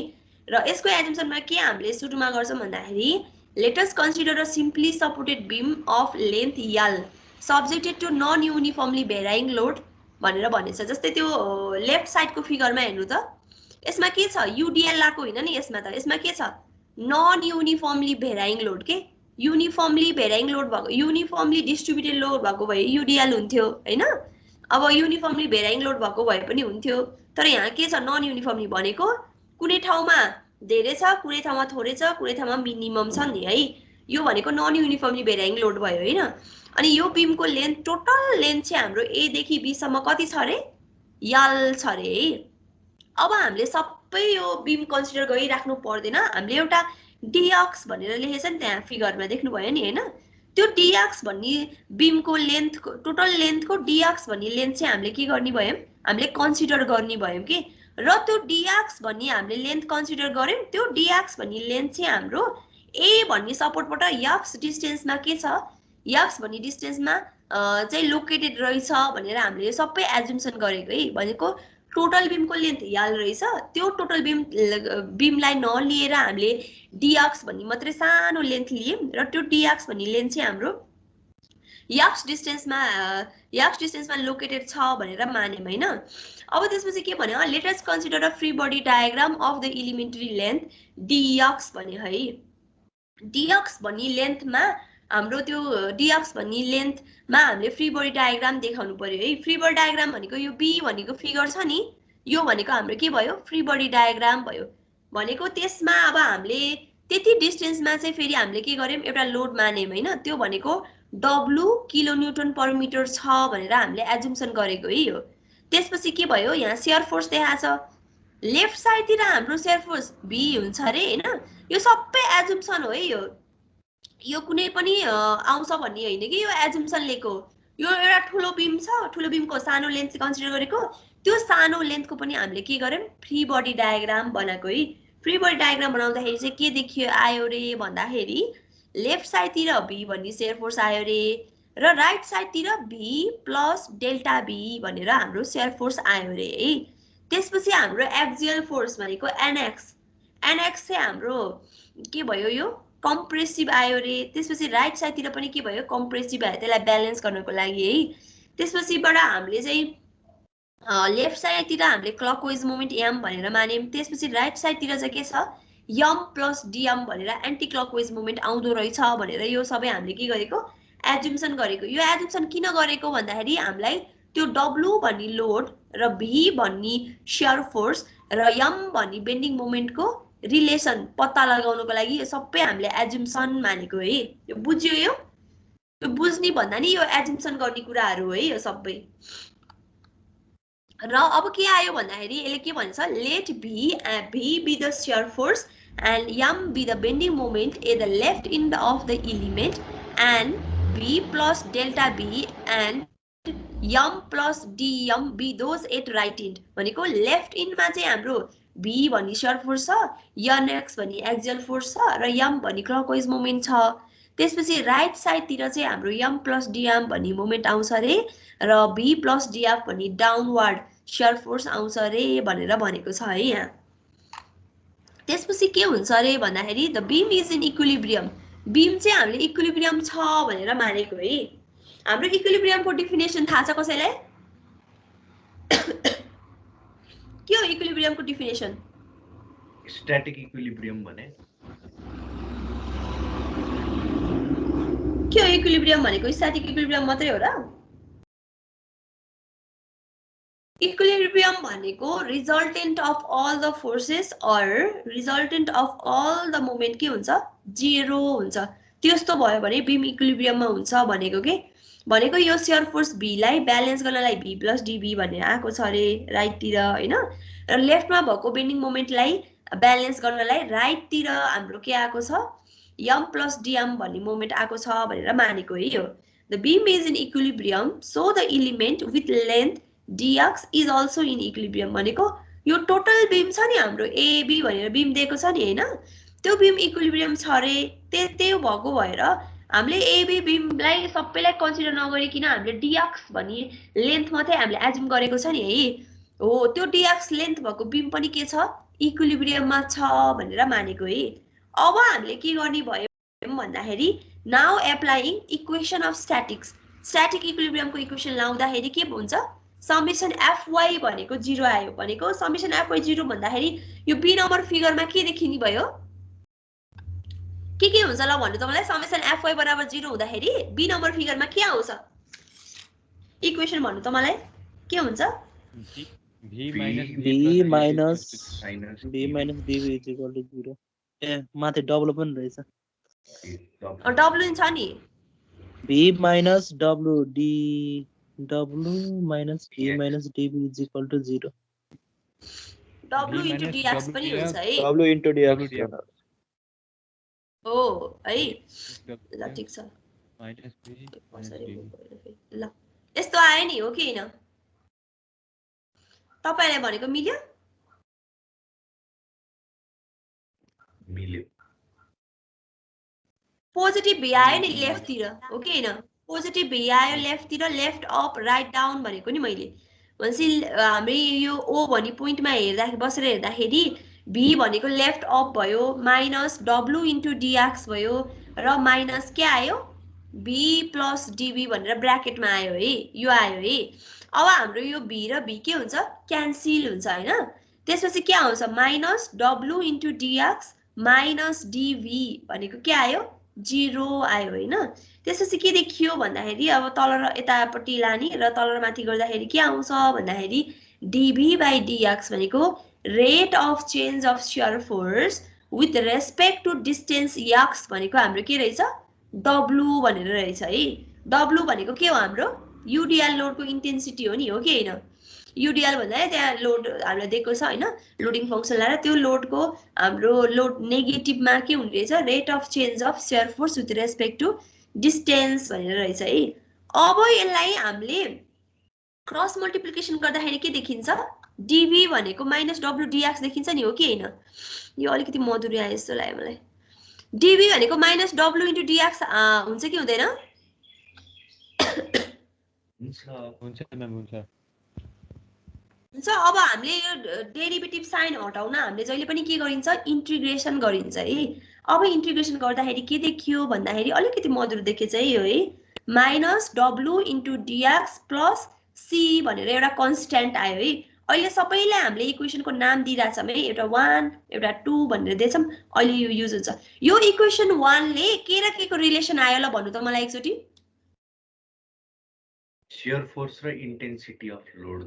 र यसको एजम्पसनमा के हामीले सुरुमा गर्छौं भन्दाखेरि let us consider a simply supported beam of length L subjected to non uniformly varying load भनेर भनेछ। जस्तै त्यो लेफ्ट साइडको फिगरमा हेर्नु त यसमा के छ UDL लाको हैन नि। यसमा त यसमा के छ नन युनिफर्मली भेराइङ लोड के युनिफर्मली भेराइङ लोड भएको युनिफर्मली डिस्ट्रिब्युटेड लोड भएको भए UDL हुन्थ्यो हैन। अब युनिफर्मली भेराइङ लोड भएको भए पनि हुन्थ्यो तर यहाँ के छ नन युनिफर्मली भनेको कुनै ठाउँमा धेरै छ कुनै ठाउँमा थोरै छ कुनै ठाउँमा मिनिमम छ नि है। यो भनेको नन युनिफर्मली भेराइङ लोड भयो हैन। अनि यो बीमको लेन्थ टोटल लेन्थ चाहिँ हाम्रो A देखि B सम्म कति छ रे L छ रे है। अब हामीले सबै यो बीम कन्सिडर गरिराख्नु पर्दैन। हामीले एउटा dx भनेर लेखेछ नि त्यहाँ फिगरमा देख्नुभयो नि हैन। त्यो dx भन्ने बीमको लेन्थ टोटल लेन्थको dx भन्ने लेन्थ चाहिँ हामीले के गर्ने भयौं हामीले कन्सिडर गर्ने भयौं कि। र त्यो dx भन्ने हामीले लेन्थ कन्सिडर गर्यौं। त्यो dx भन्ने लेन्थ चाहिँ हाम्रो A भन्ने सपोर्टबाट x डिस्टेन्समा के छ x भन्ने डिस्टेन्समा चाहिँ लोकेटेड रहेछ भनेर हामीले सबै एजुम्सन गरेको है। भनेको टोटल बीमको लेन्थ L रहेछ। त्यो टोटल बीमलाई नलिएर हामीले dx भन्ने मात्रै सानो लेन्थ लियौं र त्यो dx भन्ने लेन्थ चाहिँ हाम्रो x डिस्टेन्समा लोकेटेड छ भनेर मान्यौं हैन। अब त्यसपछि के भन्यो let us consider a free body diagram of the elementary length dx भन्यो है। dx भन्ने लेन्थमा हाम्रो त्यो डिएक्स भन्ने लेन्थमा हामीले फ्री बडी डायग्राम देखाउनु पर्यो है। फ्री बडी डायग्राम भनेको यो बी भनेको फिगर छ नि, यो भनेको हाम्रो के भयो, फ्री बडी डायग्राम भयो। भनेको त्यसमा अब हामीले त्यति डिस्टेन्समा चाहिँ फेरि हामीले के गर्यौँ, एउटा लोड मान्यौँ होइन, त्यो भनेको W किलोन्युटन पर मिटर छ भनेर हामीले एजुम्सन गरेको है यो। त्यसपछि के भयो, यहाँ सेयर फोर्स देखाएको छ, लेफ्ट साइडतिर हाम्रो सेयर फोर्स बी हुन्छ अरे होइन। यो सबै एजुम्सन हो है यो कुनै पनि आउँछ भन्ने होइन कि, यो एजुम्सन लिएको। यो एउटा ठुलो बिम छ, ठुलो बिमको सानो लेन्थ कन्सिडर गरेको, त्यो सानो लेन्थको पनि हामीले के गर्यौँ, फ्री बडी डायग्राम बनाएको है। फ्री बडी डायग्राम बनाउँदाखेरि चाहिँ के देखियो आयो रे भन्दाखेरि लेफ्ट साइडतिर बी भन्ने सेयर फोर्स आयो रे र राइट साइडतिर बी प्लस डेल्टा बी भनेर हाम्रो सेयर फोर्स आयो रे है। त्यसपछि हाम्रो एक्सियल फोर्स भनेको एनएक्स चाहिँ हाम्रो के भयो, यो कम्प्रेसिभ आयो रे। त्यसपछि राइट साइडतिर पनि के भयो, कम्प्रेसिभ आयो, त्यसलाई ब्यालेन्स गर्नको लागि है। त्यसपछिबाट हामीले चाहिँ लेफ्ट साइडतिर हामीले क्लकवाइज मोमेन्ट एम भनेर मान्यौँ। त्यसपछि राइट साइडतिर चाहिँ के छ, यम प्लस डिएम भनेर एन्टी क्लकवाइज मोमेन्ट आउँदो रहेछ भनेर यो सबै हामीले के गरेको, एजुम्सन गरेको। यो एजुम्सन किन गरेको भन्दाखेरि हामीलाई त्यो डब्लु भन्ने लोड र भी भन्ने सेयर फोर्स र यम भन्ने बेन्डिङ मोमेन्टको रिलेसन पत्ता लगाउनको लागि यो सबै हामीले एजुम्सन मानेको है। यो बुझ्यो, यो बुझ्ने भन्दा नि यो एजुम्सन गर्ने कुराहरू हो है यो सबै। र अब के आयो भन्दाखेरि यसले के भन्छ, let V be the shear force and m be the bending moment at the left end of the element and b plus delta b and m plus dm be those at right end। भनेको left इन्डमा चाहिँ हाम्रो b भन्ने shear force छ, nx भन्ने axial force छ र m भन्ने clockwise moment छ। त्यसपछि राइट साइडतिर चाहिँ हाम्रो m प्लस dm भन्ने मोमेन्ट आउँछ रे र b प्लस df भन्ने डाउनवर्ड सेयर फोर्स आउँछ रे भनेर भनेको छ है यहाँ। त्यसपछि के हुन्छ अरे भन्दाखेरि the beam is in equilibrium. Beam चाहिँ हामीले इक्विलिब्रियम छ भनेर मानेको है। हाम्रो इक्विलिब्रियमको डेफिनेसन थाहा छ कसैलाई? के हो इक्विलिब्रियमको डेफिनेसन? स्ट्याटिक इक्विलिब्रियम भने के हो? इक्विलिब्रियम भनेको स्ट्याटिक इक्विलिब्रियम मात्रै हो र? इक्विलिब्रियम भनेको resultant of all the forces or resultant of all the moment के हुन्छ, जेरो हुन्छ। त्यस्तो भयो भने बीम इक्विलिब्रियममा हुन्छ भनेको के भनेको यो सेयर फोर्स बी लाई ब्यालेन्स गर्नलाई बी प्लस डिबी भन्ने आएको छ अरे राइटतिर होइन, र लेफ्टमा भएको बेन्डिङ मोमेन्टलाई ब्यालेन्स गर्नलाई राइटतिर हाम्रो के आएको छ, यम प्लस डिएम भन्ने मोमेन्ट आएको छ भनेर मानेको है यो। The beam is in equilibrium so the element with length dx is also in equilibrium। भनेको यो टोटल बीम छ नि हाम्रो एबी भनेर बीम दिएको छ नि हैन, त्यो बीम इक्विलिब्रियम छ रे। त्यो भएको भएर हामीले एबी बीमलाई सबैलाई कन्सिडर नगरिकिन हामीले dx भन्ने लेन्थ मात्रै हामीले एज्युम गरेको छ नि है। हो, त्यो dx लेन्थ भएको बीम पनि के छ, इक्विलिब्रियममा छ भनेर मानेको है। अब हामीले के गर्ने भयो भन्दाखेरि now applying equation of statics. Static इक्विलिब्रियमको इक्वेसन लाउँदाखेरि के हुन्छ, समेसन fy भनेको 0 आयो। भनेको समेसन fy 0 भन्दाखेरि यो बी नम्बर फिगरमा के देखिने भयो, के हुन्छ ल भन्नु त मलाई। समेसन fy बराबर 0 हुँदाखेरि बी नम्बर फिगरमा के आउँछ इक्वेसन भन्नु त मलाई, के हुन्छ? b minus dv is equal to 0। ए माथि डबल पनि रहेछ, डब्लु छ नि, b minus w d w minus b minus dv is equal to 0। w into dx पनि हुन्छ है, w into dx हो है। ल ठीक छ, ल यस्तो आयो नि, हो कि हैन? तपाईहरुले भनेको मिल्यो? मिल्यो। पोजिटिभ भी आयो नि लेफ्टतिर, हो कि हैन? पोजिटिभ भी आयो लेफ्टतिर, लेफ्ट अप राइट डाउन भनेको नि मैले। भनेपछि हामी यो ओ भन्ने पोइन्टमा हेर्दाखेरि बसेर हेर्दाखेरि भी भनेको लेफ्ट अप भयो, माइनस डब्लु इन्टु डिएक्स भयो र माइनस के आयो, बी प्लस डिबी भनेर ब्राकेटमा आयो है, यो आयो है। अब हाम्रो यो बी र बी के हुन्छ, क्यान्सिल हुन्छ हैन। त्यसपछि के आउँछ, minus W into dx minus डिभी भनेको के आयो, 0 आयो हैन। त्यसपछि के देखियो भन्दाखेरि अब तल र यतापट्टि लाने र तल र माथि गर्दाखेरि के आउँछ भन्दाखेरि dv/dx भनेको rate of change of shear force with respect to distance x भनेको हाम्रो के रहेछ w भनेर रहेछ है। w भनेको के हो हाम्रो युडिएल लोडको इन्टेन्सिटी हो नि, हो कि हैन? युडिएल भन्दा त्यहाँ लोड हामीलाई दिएको छ हैन, लोडिङ फंक्सन लाएर त्यो लोडको हाम्रो लोड नेगेटिभमा के हुने रहेछ rate of change of shear force with respect to distance भनेर रहेछ है। अब यसलाई हामीले क्रस मल्टिप्लिकेसन गर्दाखेरि के देखिन्छ dv भनेको -w/dx देखिन्छ नि, हो कि हैन? यो अलिकति मधुरी आए जस्तो लाग्यो मलाई। dv भनेको -w/dx हुन्छ कि हुँदैन? हुन्छ म्याम हुन्छ। हुन्छ। अब हामीले यो डेरिभेटिभ साइन हटाउन हामीले जहिले पनि के गरिन्छ इन्टिग्रेसन गरिन्छ है। अब इन्टिग्रेसन गर्दाखेरि के देखियो भन्दाखेरि अलिकति मधुर देखेछ है यो है, -w/dx प्लस c भनेर एउटा कन्स्ट्यान्ट आयो है। अहिले सबैलाई हामीले इक्वेसनको नाम दिइराछौँ है, एउटा 1 एउटा 2 भनेर दिएछौँ। अहिले यो युज हुन्छ। यो इक्वेसन 1 ले के र के को रिलेसन आयो ल भन्नु त मलाई एकचोटी। शियर फोर्स र intensity of load.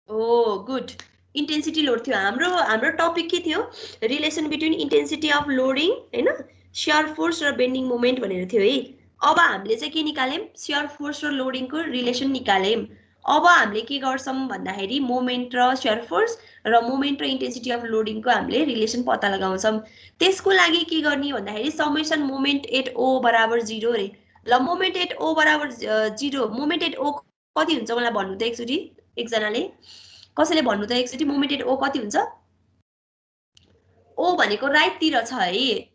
Oh good, intensity load थियो हाम्रो टपिक के थियो relation between intensity of loading हैन शियर फोर्स र बेन्डिङ मोमेन्ट भनेर थियो है। अब हामीले चाहिँ के निकाल्यौं शियर फोर्स र लोडिङको रिलेसन निकाल्यौं। अब हामीले के गर्छौं भन्दाखेरि मोमेन्ट र शियर फोर्स र मोमेन्ट र इन्टेन्सिटी अफ लोडिङको हामीले रिलेसन पत्ता लगाउँछौं। त्यसको लागि के गर्ने भन्दाखेरि समेसन मोमेन्ट एट ओ बराबर 0 रे। ल मोमेन्ट एट ओ बराबर 0, मोमेन्ट एट ओ कति हुन्छ मलाई भन्नु त एकचोटी एकजनाले, कसैले भन्नु त एकचोटी मोमेन्ट एट ओ कति हुन्छ? ओ भनेको राइट तिर छ है,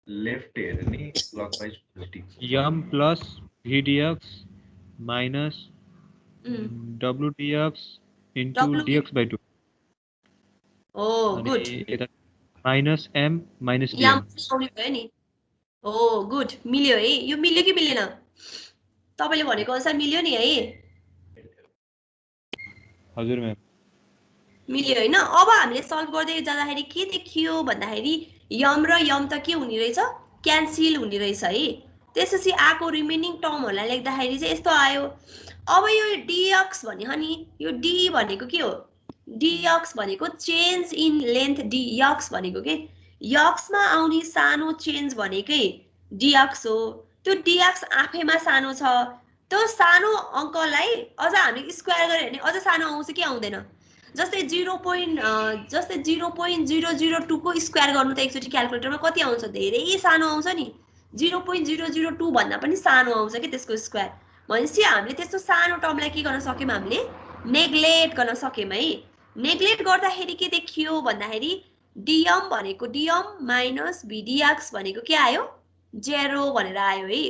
लेफ्ट हेर्ने clockwise m plus vdx minus wdx into dx/2। ओ गुड, माइनस m माइनस यहाँ आउने भयो नि। ओ गुड, मिल्यो है। यो मिल्यो कि मिलेन? तपाईले भनेको अनुसार मिल्यो नि है? हजुर म्याम मिल्यो हैन। अब हामीले सल्भ गर्दै जाँदाखेरि के देखियो भन्दाखेरि यम र यम त के हुने रहेछ क्यान्सल हुने रहेछ है। त्यसपछि आको रिमेनिङ टर्महरुलाई लेख्दाखेरि चाहिँ यस्तो आयो। अब यो dx भन्यो नि, यो d भनेको के हो dx भनेको चेन्ज इन लेन्थ dx भनेको के x मा आउने सानो चेन्ज भनेकै dx हो। त्यो dx आफैमा सानो छ, त्यो सानो अंकलाई अझ हामी स्क्वायर गरे भने अझ सानो आउँछ कि आउँदैन? जस्तै 0.002 को स्क्वायर गर्नु त एकचोटी क्याल्कुलेटरमा कति आउँछ? धेरै सानो आउँछ नि, 0.002 भन्दा पनि सानो आउँछ कि त्यसको स्क्वायर। भनेपछि हामीले त्यस्तो सानो टर्मलाई के गर्न सक्यौं हामीले नेग्लेक्ट गर्न सक्यौं है। नेग्लेक्ट गर्दाखेरि के देखियो भन्दाखेरि dm भनेको dm माइनस vdx भनेको के आयो 0 भनेर आयो है।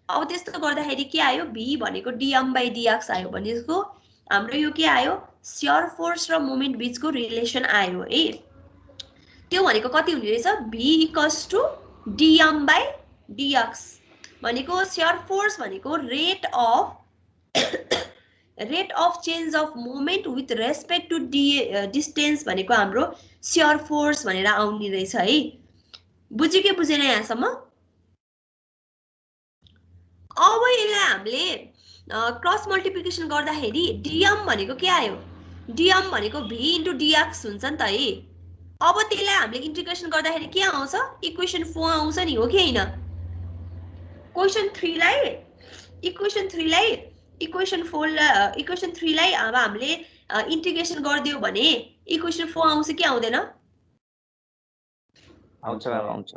अब त्यस्तो गर्दाखेरि के आयो v भनेको dm/dx आयो भनेको हाम्रो यो के आयो शियर फोर्स र मोमेन्ट बीचको रिलेसन आयो है। त्यो भनेको कति हुने रहेछ v = dm/dx भनेको शियर फोर्स भनेको rate of change of moment with respect to distance भनेको हाम्रो शियर फोर्स भनेर आउने रहेछ है। बुझ्यो कि बुझेन यहाँसम्म? अब यसलाई हामीले क्रस मल्टिप्लिकेसन गर्दाखेरि dm भनेको के आयो dm भनेको v * dx हुन्छ नि त है। अब त्यसलाई हामीले इन्टिग्रेसन गर्दाखेरि के आउँछ इक्वेसन 4 आउँछ नि, हो कि हैन? इक्वेसन 3 लाई अब हामीले इन्टिग्रेसन गर्दियौ भने इक्वेसन 4 आउँछ कि आउँदैन? आउँछ आउँछ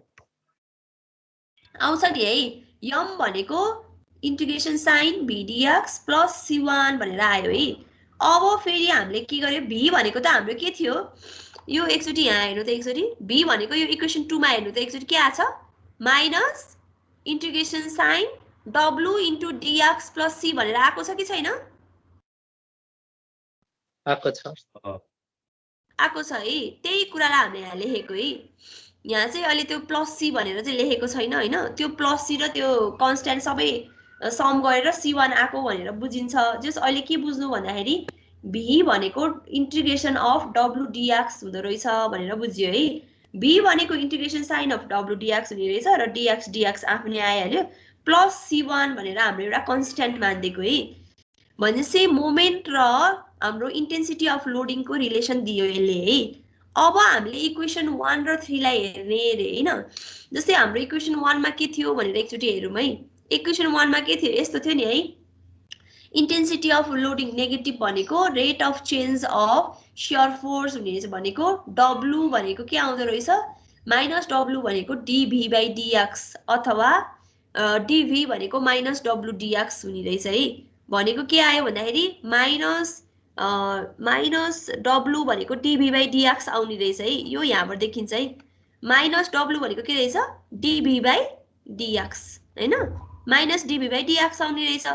आउँछ नि है। m भनेको integration sign v dx plus c1 भनेर आयो है। अब फेरि हामीले के गर्यो v भनेको त हाम्रो के थियो यो एकचोटी यहाँ हेर्नु त एकचोटी v भनेको यो इक्वेसन 2 मा हेर्नु त एकचोटी के आछ minus integration sign w * dx plus c भनेर आएको छ कि छैन? आएको छ है। त्यही कुरालाई हामीले यहाँ लेखेको है। यहाँ चाहिँ अहिले त्यो प्लस c भनेर चाहिँ लेखेको छैन हैन। त्यो प्लस c र त्यो कन्स्ट्यान्ट सबै सम गरेर c1 आको भनेर बुझिन्छ। जस अहिले के बुझ्नु भन्दाखेरि v भनेको इन्टिग्रेसन अफ w dx हुँदो रहेछ भनेर बुझ्यो है। b भनेको integration sign of w dx हुने रहेछ र dx dx आफ्नै आइहाल्यो प्लस c1 भनेर हाम्रो एउटा कन्स्ट्यान्ट मानिदिएको है भनेपछि मोमेन्ट र हाम्रो इन्टेन्सिटी अफ लोडिङको रिलेसन दियो यसले है अब हामीले इक्वेसन 1 र 3 लाई हेर्ने रे हैन जस्तै हाम्रो इक्वेसन 1 मा के थियो भनेर एकचोटी हेरौँ है इक्वेसन 1 मा के थियो यस्तो थियो नि है इन्टेन्सिटी अफ लोडिङ नेगेटिभ भनेको rate of change of shear force हुने रहेछ भनेको w भनेको के आउँदो रहेछ माइनस w भनेको dv by dx अथवा dv भनेको माइनस w dx हुने रहेछ है भनेको के आयो भन्दाखेरि माइनस w भनेको dv by dx आउने रहेछ है यो यहाँबाट देखिन्छ है माइनस w भनेको के रहेछ dv by dx हैन माइनस dv by dx आउने रहेछ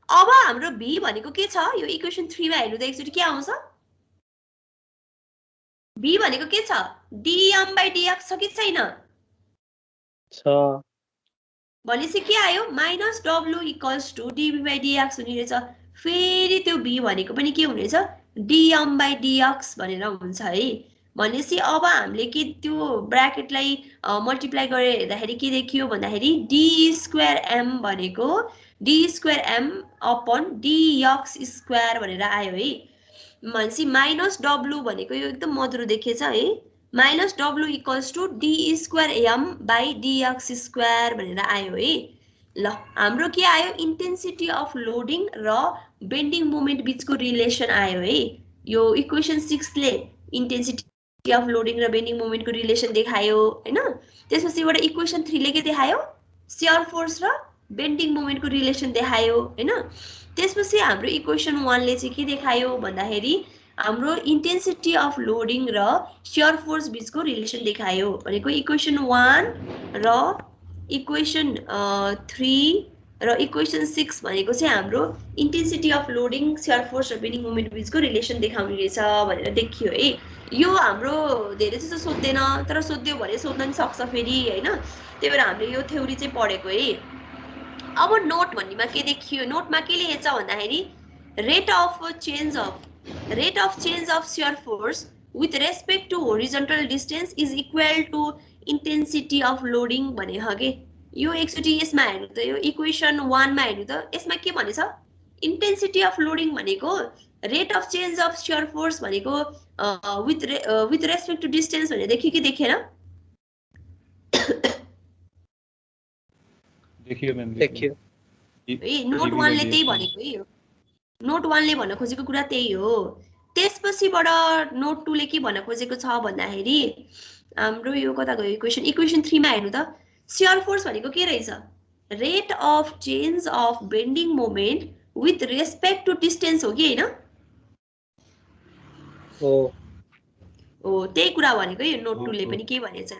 अब हाम्रो b भनेको के छ यो इक्वेसन 3 मा हेर्नु त एकचोटी के आउँछ b भनेको के छ dm by dx छ कि छैन छ भनेपछि के आयो minus w equals to dv by dx हुने रहेछ फेरि त्यो b भनेको पनि के हुनेछ dm by dx भनेर हुन्छ है भनेपछि अब हामीले के त्यो ब्र्याकेटलाई मल्टिप्लाई गरेर हेर्दाखेरि के देखियो भन्दाखेरि d स्क्वायर m भनेको d square m upon dx square भनेर आयो है भनेपछि माइनस w भनेको यो एकदम मधुरो देखिएछ है minus w equals to d square m by dx square भनेर आयो है ल हाम्रो के आयो इन्टेन्सिटी अफ लोडिङ र बेन्डिङ मोमेन्ट बीचको रिलेसन आयो है यो इक्वेसन 6 ले इन्टेन्सिटी अफ लोडिङ र बेन्डिङ मोमेन्टको रिलेसन देखायो हैन त्यसपछिबाट इक्वेसन 3 ले के देखायो शियर फोर्स र बेन्डिङ मोमेन्टको रिलेसन देखायो हैन त्यसपछि हाम्रो इक्वेसन 1 ले चाहिँ के देखायो भन्दाखेरि हाम्रो इन्टेन्सिटी अफ लोडिङ र शियर फोर्स बीचको रिलेसन देखायो भनेको इक्वेसन 1 र इक्वेसन 3 र इक्वेसन 6 भनेको चाहिँ हाम्रो intensity of loading shear force र बेन्डिङ मोमेन्ट बीचको रिलेसन देखाउने रहेछ भनेर देखियो है यो हाम्रो धेरै जस्तो सोध्दैन तर सोध्यो भने सोध्न नि सक्छ फेरि हैन त्यही भएर हामीले यो थ्योरी चाहिँ पढेको है अब नोट भन्नेमा के देखियो नोटमा के लेखेछ भन्दाखेरि rate of change of shear force with respect to horizontal distance is equal to intensity of loading भने हो के यो एकचोटी यसमा हेर्नु त यो इक्वेसन 1 मा हेर्नु त यसमा के भनेछ इन्टेन्सिटी अफ लोडिङ भनेको rate of change of shear force भनेको with respect to distance भने देखियो कि देखेन देखियो मैम देखियो ए नोट 1 ले त्यही भनेको है यो नोट 1 ले भन्न खोजेको कुरा त्यही हो त्यसपछिबाट नोट 2 ले के भन्न खोजेको छ भन्दाखेरि हाम्रो यो कता गयो इक्वेसन 3 मा हेर्नु त शियर फोर्स भनेको के रहेछ rate of change of bending moment with respect to distance हो कि हैन हो त्यही कुरा भनेको यो नोट 2 ले पनि के भनेछ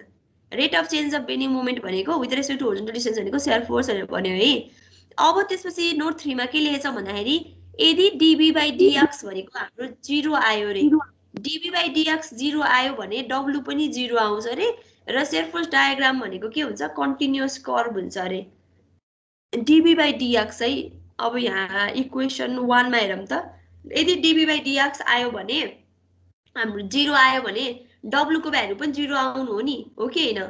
rate of change of bending moment भनेको विथ रेस्पेक्ट टु होरिजोन्टल डिस्टेन्स भनेको शियर फोर्स भनेर भन्यो है अब त्यसपछि नोट 3 मा के लेखेछ भन्दाखेरि यदि dv by dx भनेको हाम्रो 0 आयो रे dv by dx 0 आयो भने w पनि 0 आउँछ रे र शियर फोर्स डायग्राम भनेको के हुन्छ कन्टिन्युअस कर्व हुन्छ रे dv by dx है अब यहाँ इक्वेसन 1 मा हेरौँ त यदि dv by dx आयो भने हाम्रो 0 आयो भने w को भ्यालु पनि 0 आउनु हो नि हो कि हैन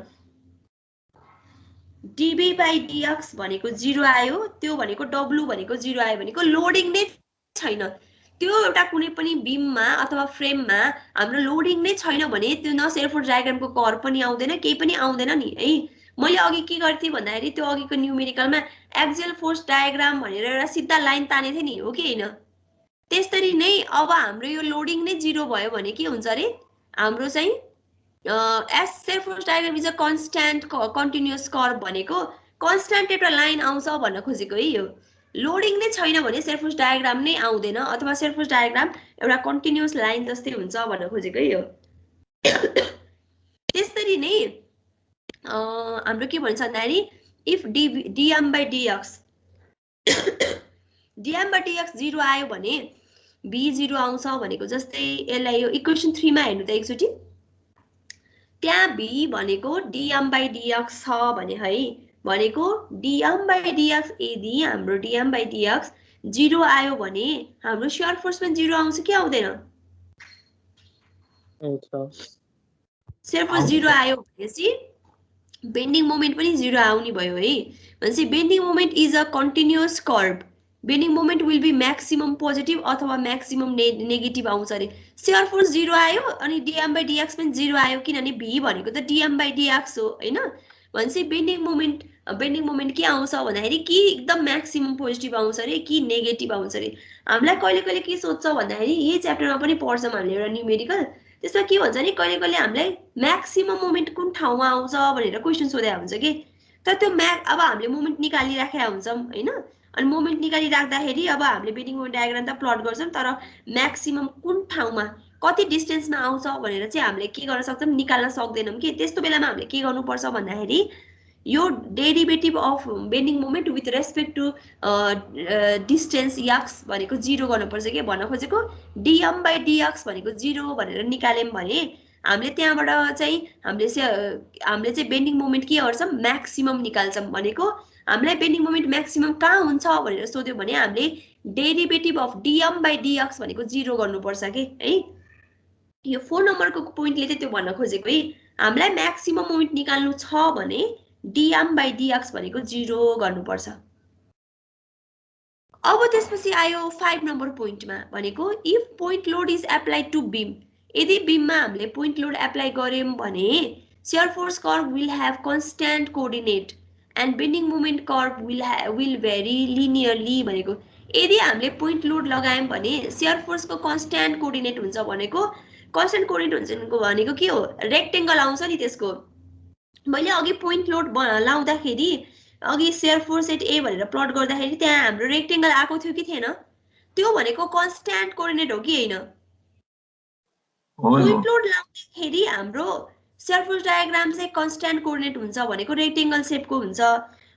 dv by dx भनेको 0 आयो त्यो भनेको w भनेको 0 आयो भनेको लोडिङ नै छैन त्यो एउटा कुनै पनि बीममा अथवा फ्रेममा हाम्रो लोडिङ नै छैन भने त्यो न शियर फोर्स डायग्रामको कर्व पनि आउँदैन केही पनि आउँदैन नि है मैले अघि के गर्थे भन्दाखेरि त्यो अघिको न्यूमेरिकलमा एक्सियल फोर्स डायग्राम भनेर एउटा सिधा लाइन ताने थिए नि हो कि हैन त्यसरी नै अब हाम्रो यो लोडिङ नै 0 भयो भने के हुन्छ रे हाम्रो चाहिँ S shear force diagram is a constant continuous curve भनेको कन्स्ट्यान्ट एउटा लाइन आउँछ भन्न खोजेको है यो लोडिङ नै छैन भने शियर फोर्स डायग्राम नै आउँदैन अथवा शियर फोर्स डायग्राम एउटा कन्टिन्युअस लाइन जस्तै हुन्छ भन्न खोजेको है यो त्यसरी नै हाम्रो के भन्छ भन्दाखेरि if dm by dx dm by dx 0 आयो भने b 0 आउँछ भनेको जस्तै यसलाई यो इक्वेसन 3 मा हेर्नु त एकचोटी त्यहाँ b भनेको dm by dx छ भने है भनेको dm by dx यदि हाम्रो dm by dx 0 आयो भने हाम्रो शियर फोर्स पनि 0 आउँछ कि आउँदैन शियर फोर्स 0 आयो भनेपछि बेन्डिङ मोमेन्ट पनि 0 आउने भयो है। भनेपछि bending moment is a continuous curve. Bending moment will be maximum positive अथवा म्याक्सिमम नेगेटिभ आउँछ अरे। शियर फोर्स 0 आयो अनि dm/dx पनि 0 आयो किनभने v भनेको त dm/dx हो हैन। भनेपछि बेन्डिङ मोमेन्ट के आउँछ भन्दाखेरि कि एकदम म्याक्सिमम पोजिटिभ आउँछ अरे कि नेगेटिभ आउँछ अरे। हामीलाई कहिले कहिले के सोध्छ भन्दाखेरि यही च्याप्टरमा पनि पढ्छौँ हामीले एउटा न्युमेरिकल, त्यसमा के भन्छ नि कहिले कहिले हामीलाई म्याक्सिमम मोमेन्ट कुन ठाउँमा आउँछ भनेर क्वेसन सोधेको हुन्छ कि। तर त्यो अब हामीले मोमेन्ट निकालिराखेका हुन्छौँ हैन। अनि मोमेन्ट निकालिराख्दाखेरि अब हामीले बेन्डिङ मोमेन्ट डायग्राम त प्लट गर्छौँ, तर म्याक्सिमम कुन ठाउँमा कति डिस्टेन्समा आउँछ भनेर चाहिँ हामीले के गर्न सक्छौँ निकाल्न सक्दैनौँ कि। त्यस्तो बेलामा हामीले के गर्नुपर्छ भन्दाखेरि यो derivative of bending moment with respect to distance x भनेको 0 गर्नुपर्छ के। भन्न खोजेको dm/dx भनेको 0 भनेर निकाल्यौँ भने हामीले त्यहाँबाट चाहिँ हामीले चाहिँ बेन्डिङ मोमेन्ट के गर्छौँ म्याक्सिमम निकाल्छौँ। भनेको हामीलाई बेन्डिङ मोमेन्ट म्याक्सिमम कहाँ हुन्छ भनेर सोध्यो भने हामीले डेरिभेटिभ अफ dm/dx भनेको 0 गर्नुपर्छ के है। यो 4 नम्बरको पोइन्टले चाहिँ त्यो भन्न खोजेको है। हामीलाई म्याक्सिमम मोमेन्ट निकाल्नु छ भने dm/dx भनेको 0 गर्नुपर्छ। अब त्यसपछि आयो 5 नम्बर पोइन्टमा भनेको if point load is applied to beam. यदि बीममा हामीले पोइन्ट लोड एप्लाई गर्यौं भने shear force curve will have constant coordinate and bending moment curve will vary linearly भनेको। यदि हामीले पोइन्ट लोड लगायौं भने शियर फोर्सको कन्स्ट्यान्ट कोअर्डिनेट हुन्छ भनेको कन्स्ट्यान्ट कोअर्डिनेट हुन्छ भनेको के हो रेक्टेंगल आउँछ नि त्यसको। मैले अघि पोइन्ट लोड लाउँदाखेरि अघि शियर फोर्स एट ए भनेर प्लट गर्दाखेरि त्यहाँ हाम्रो रेक्टेंगल आएको थियो कि थिएन, त्यो भनेको कन्स्ट्यान्ट कोअर्डिनेट हो कि हैन। पोइन्ट लोड लाउँदाखेरि हाम्रो शियर फोर्स डायग्राम चाहिँ कन्स्ट्यान्ट कोअर्डिनेट हुन्छ भनेको रेक्टेंगल शेपको हुन्छ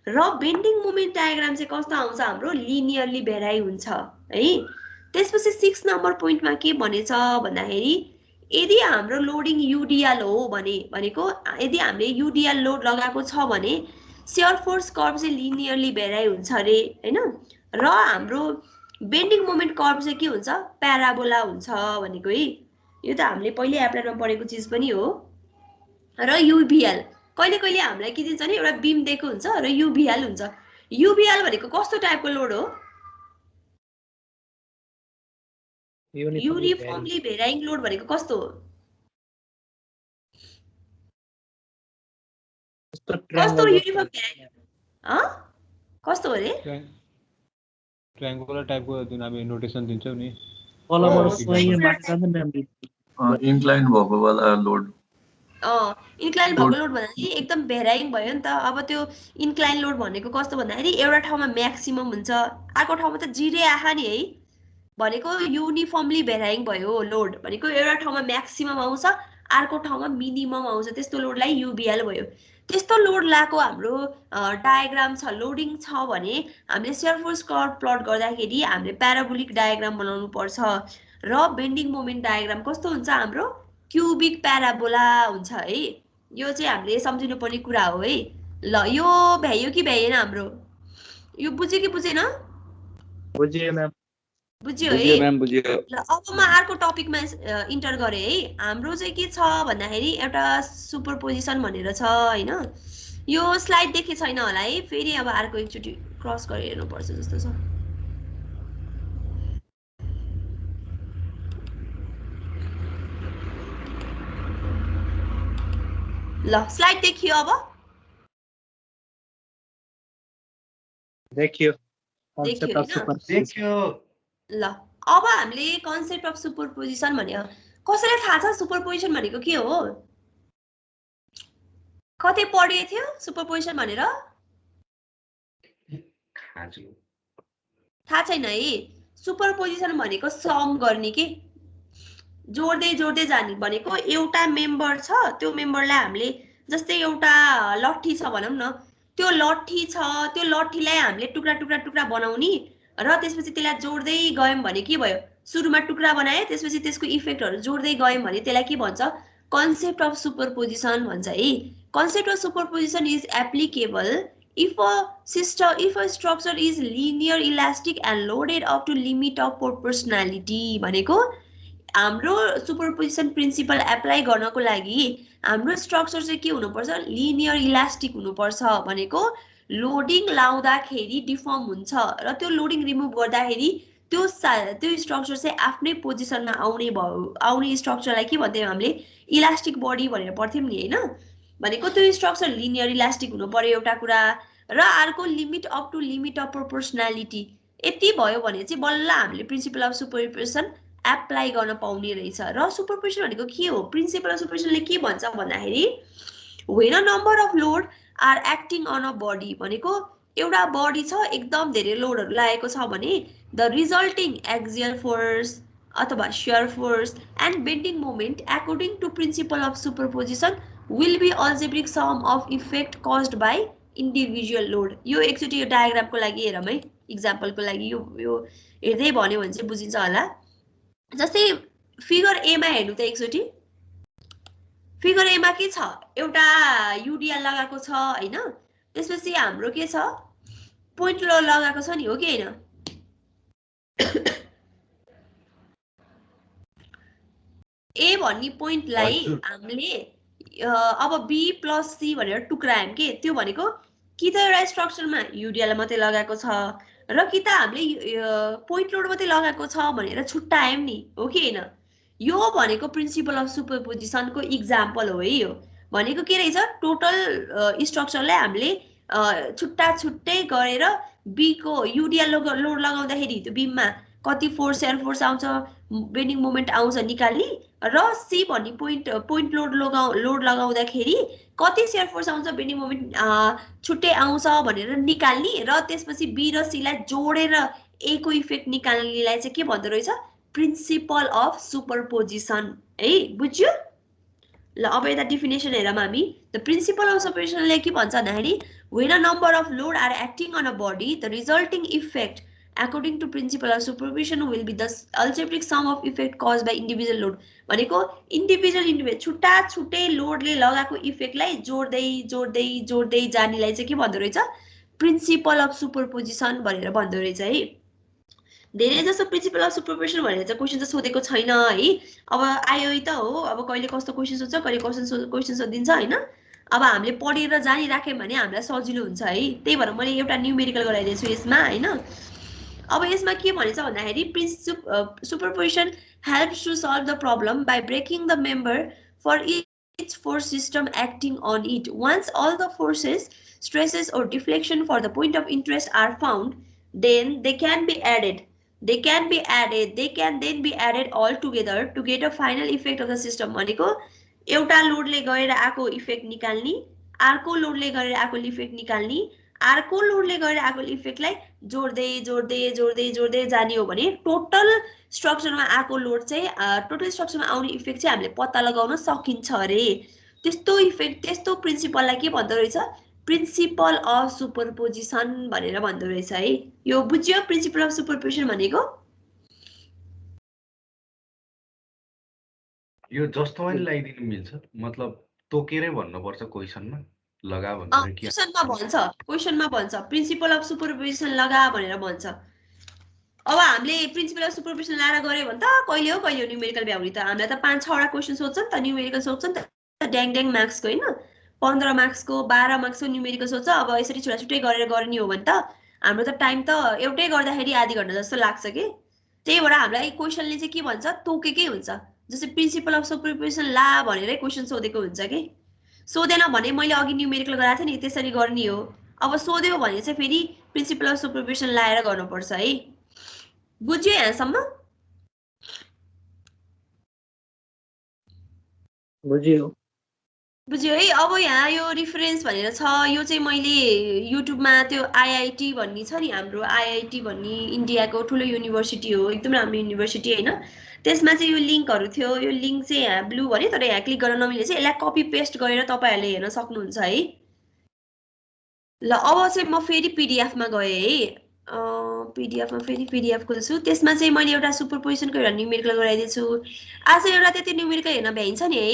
र बेन्डिङ मोमेन्ट डायग्राम चाहिँ कस्तो आउँछ हाम्रो लिनियरली भेराइ हुन्छ है। त्यसपछि 6 नम्बर पोइन्टमा के भनेछ भन्दाखेरि यदि हाम्रो लोडिङ युडिएल हो भनेको यदि हामीले युडिएल लोड लगाएको छ भने शियर फोर्स कर्भ चाहिँ लिनियरली भेराइ हुन्छ रे हैन। र हाम्रो बेन्डिङ मोमेन्ट कर्भ चाहिँ के हुन्छ प्याराबोला हुन्छ भनेको है। यो त हामीले पहिले एप्लाइडमा पढेको चीज पनि हो। र युभिएल कहिले कहिले हामीलाई के दिन्छ नि एउटा बीम दिएको हुन्छ र युभिएल हुन्छ। युभिएल भनेको कस्तो टाइपको लोड हो युनिफर्मली भेराइङ लोड भनेको कस्तो हो कस्तो युनिफर्म भेराइङ कस्तो हो रे ट्रायंगुलर टाइपको जुन हामी नोटेसन दिन्छौं नि इन्क्लाइन भएको वाला लोड इन्क्लाइन भएको लोड भन्दाखेरि एकदम भेराइङ भयो नि त। अब त्यो इन्क्लाइन लोड भनेको कस्तो भन्दाखेरि एउटा ठाउँमा म्याक्सिमम हुन्छ अर्को ठाउँमा त जिरो आहा नि है भनेको युनिफर्मली भेराइङ भयो लोड भनेको एउटा ठाउँमा म्याक्सिमम आउँछ अर्को ठाउँमा मिनिमम आउँछ त्यस्तो लोडलाई युभिएल भयो। त्यस्तो लोड लाको हाम्रो डायग्राम छ लोडिङ छ भने हामीले शियर फोर्स कर्भ प्लट गर्दाखेरि हामीले प्याराबोलिक डायग्राम बनाउनु पर्छ र बेन्डिङ मोमेन्ट डायग्राम कस्तो हुन्छ हाम्रो क्युबिक प्याराबोला हुन्छ है। यो चाहिँ हामीले सम्झिनु पर्ने कुरा हो है। ल यो भ्यायो कि भ्याएन हाम्रो यो बुझ्यो कि बुझेन बुझियो म्याम बुझ्यो है म्याम बुझ्यो। ल अब म अर्को टपिकमा इन्टर गरे है। हाम्रो चाहिँ के छ भन्दाखेरि एउटा सुपरपोजिसन भनेर छ हैन। यो स्लाइड देखे छैन होला है फेरि अब अर्को एकचोटी क्रस गरेर हेर्नु पर्छ जस्तो छ। ल स्लाइड देखियो अब देखियो देखियो। ल अब हामीले कन्सेप्ट अफ सुपरपोजिसन भन्यो। कसैलाई थाहा छ सुपरपोजिसन भनेको के हो कतै पढेको थियो सुपरपोजिसन भनेर थाहा छैन है। सुपरपोजिसन भनेको सम गर्ने के जोड्दै जोड्दै जाने भनेको एउटा मेम्बर छ त्यो मेम्बरलाई हामीले जस्तै एउटा लट्ठी छ भनौं न त्यो लट्ठी छ त्यो लट्ठीलाई हामीले टुक्रा टुक्रा टुक्रा बनाउने र त्यसपछि त्यसलाई जोड्दै गयौं भने के भयो सुरुमा टुक्रा बनाए त्यसपछि त्यसको इफेक्टहरु जोड्दै गयौं भने त्यसलाई के भन्छ कन्सेप्ट अफ सुपरपोजिसन भन्छ है। Concept of superposition is applicable if a structure is linear elastic and loaded up to limit of proportionality भनेको हाम्रो सुपरपोजिसन प्रिन्सिपल एप्लाई गर्नको लागि हाम्रो स्ट्रक्चर चाहिँ के हुनुपर्छ लिनियर इलास्टिक हुनुपर्छ भनेको लोडिङ लाउँदाखेरि डिफर्म हुन्छ र त्यो लोडिङ रिमुभ गर्दाखेरि त्यो स्ट्रक्चर चाहिँ आफ्नै पोजिसनमा आउने स्ट्रक्चरलाई के भन्थ्यौँ हामीले इलास्टिक बडी भनेर पढ्थ्यौँ नि हैन भनेको त्यो स्ट्रक्चर लिनियर इलास्टिक हुनु पर्यो एउटा कुरा र अर्को limit up to limit of proportionality यति भयो भने चाहिँ बल्ल हामीले प्रिन्सिपल अफ सुपरपोजिसन एप्लाई गर्न पाउने रहेछ र सुपरपोजिसन भनेको के हो प्रिन्सिपल अफ सुपरपोजिसनले के भन्छ भन्दाखेरि when a number of load are acting on a body भनेको एउटा बडी छ एकदम धेरै लोडहरु लागेको छ भने द रिजल्टिङ एक्सियल फोर्स अथवा shear force and bending moment according to principle of superposition will be algebraic sum of effect caused by individual load यो एकचोटि यो डायग्रामको लागि हेरौँ है इक्जाम्पलको लागि यो हेर्दै भन्यो भने चाहिँ बुझिन्छ होला जस्तै फिगर ए मा हेर्नु त एकचोटि फिगर ए मा के छ एउटा युडिएल लगाएको छ हैन त्यसपछि हाम्रो के छ पोइन्ट लोड लगाएको छ नि हो कि हैन ए भन्ने पोइन्टलाई हामीले अब बी प्लस सी भनेर टुक्रायौं के त्यो भनेको कि त एउटा स्ट्रक्चरमा युडिएल मात्रै लगाएको छ र कि त हामीले पोइन्ट लोड मात्रै लगाएको छ भनेर छुट्टायौं नि हो कि हैन यो भनेको प्रिन्सिपल अफ सुपरपोजिसनको इक्जाम्पल हो है यो भनेको के रहेछ टोटल स्ट्रक्चरलाई हामीले छुट्टा छुट्टै गरेर बी को युडिएल लोड लगाउँदाखेरि त्यो बीममा कति फोर्स एयर फोर्स आउँछ बेन्डिङ मोमेन्ट आउँछ निकाल्ने र सी भन्ने पोइन्ट लोड लगाउँदाखेरि कति शियर फोर्स आउँछ बेन्डिङ मोमेन्ट छुट्टै आउँछ भनेर निकाल्ने र त्यसपछि बी र सी लाई जोडेर ए को इफेक्ट निकाल्नेलाई चाहिँ के भन्दो रहेछ प्रिन्सिपल अफ सुपरपोजिसन है बुझ्यो ल अब यता डेफिनेसन हेरौँ हामी द प्रिन्सिपल अफ सुपरपोजिसनले के भन्छ भन्दाखेरि when a number of load are acting on a body the resulting effect according to principle of superposition will be the algebraic sum of effect caused by individual load भनेको individual छुट्टा छुट्टै लोडले लगाएको इफेक्टलाई जोड्दै जोड्दै जोड्दै जानेलाई चाहिँ के भन्दो रहेछ प्रिन्सिपल अफ सुपरपोजिसन भनेर भन्दो रहेछ है धेरै जसो प्रिन्सिपल अफ सुपरपोजिसन भनेर चाहिँ क्वेशन चाहिँ सोधेको छैन है अब आयो त हो अब कहिले कस्तो क्वेशन सोध्छ कहिले क्वेशन सोधिन्छ हैन अब हामीले पढेर जानिराख्यौं भने हामीलाई सजिलो हुन्छ है त्यही भएर मैले एउटा न्यूमेरिकल गराइदिएको छु यसमा हैन अब यसमा के भनिन्छ भन्दाखेरि superposition helps to solve the problem by breaking the member for each force system acting on it once all the forces stresses or deflection for the point of interest are found then they can then be added all together to get a final effect of the system भनेको एउटा लोडले गरेर आको effect निकाल्ने अर्को लोडले गरेर आको effect निकाल्ने अर्को लोडले गरेर आको इफेक्टलाई जोड्दै जोड्दै जोड्दै जोड्दै जाने हो भने टोटल स्ट्रक्चरमा आको लोड चाहिँ टोटल स्ट्रक्चरमा आउने इफेक्ट चाहिँ हामीले पत्ता लगाउन सकिन्छ अरे त्यस्तो इफेक्ट त्यस्तो प्रिन्सिपललाई के भन्दो रहेछ प्रिन्सिपल अफ सुपरपोजिसन भनेर भन्दो रहेछ है यो बुझ्यो प्रिन्सिपल अफ सुपरपोजिसन भनेको यो जस्तो पनि लगाइदिनु मिल्छ मतलब तोकेरै भन्नुपर्छ क्वेशनमा लगा भनेर के क्वेशनमा भन्छ प्रिन्सिपल अफ सुपरपोजिसन लगा भनेर भन्छ अब हामीले प्रिन्सिपल अफ सुपरपोजिसन लाएर गरे भने त कहिले हो न्यूमेरिकल भ्याउने त हामीलाई त 5-6 वटा क्वेशन सोध्छ नि त न्यूमेरिकल सोध्छ नि त ड्याङ ड्याङ मार्क्सको हैन 15 मार्क्सको 12 मार्क्सको न्यूमेरिकल सोध्छ अब यसरी छुटा छुटै गरेर गर्ने हो भने त हाम्रो त टाइम त एउटै गर्दाखेरि आधी घण्टा जस्तो लाग्छ के त्यही भएर हामीलाई क्वेशनले चाहिँ के भन्छ तोकेकै हुन्छ जस्तै प्रिन्सिपल अफ सुपरपोजिसन ला भनेरै क्वेशन सोधेको हुन्छ के सोधेन भने मैले अघि न्यूमेरिकल गराएको थिएँ नि त्यसरी गर्ने हो अब सोध्यो भने चाहिँ फेरि प्रिन्सिपल अफ सुपरपोजिसन लाएर गर्नुपर्छ है बुझ्यो यहाँसम्म बुझ्यो है अब यहाँ यो रिफरेन्स भनेर छ यो चाहिँ मैले युट्युबमा त्यो आईआईटी भन्ने छ नि हाम्रो आईआईटी भन्ने इन्डियाको ठुलो युनिभर्सिटी हो एकदम राम्रो युनिभर्सिटी हैन त्यसमा चाहिँ यो लिंकहरु थियो यो लिंक चाहिँ यहाँ ब्लू भने तर यहाँ क्लिक गर्न नमिले चाहिँ यसलाई कपी पेस्ट गरेर तपाईहरुले हेर्न सक्नुहुन्छ है ल अब चाहिँ म फेरि पीडीएफ मा गए है पीडीएफ मा फेरि पीडीएफ खोल्छु त्यसमा चाहिँ मैले एउटा सुपरपोजिसनको एउटा न्यूमेरिकल गराइदिएको छु आज एउटा त्यति न्यूमेरिकल हेर्न भ्याइन्छ नि है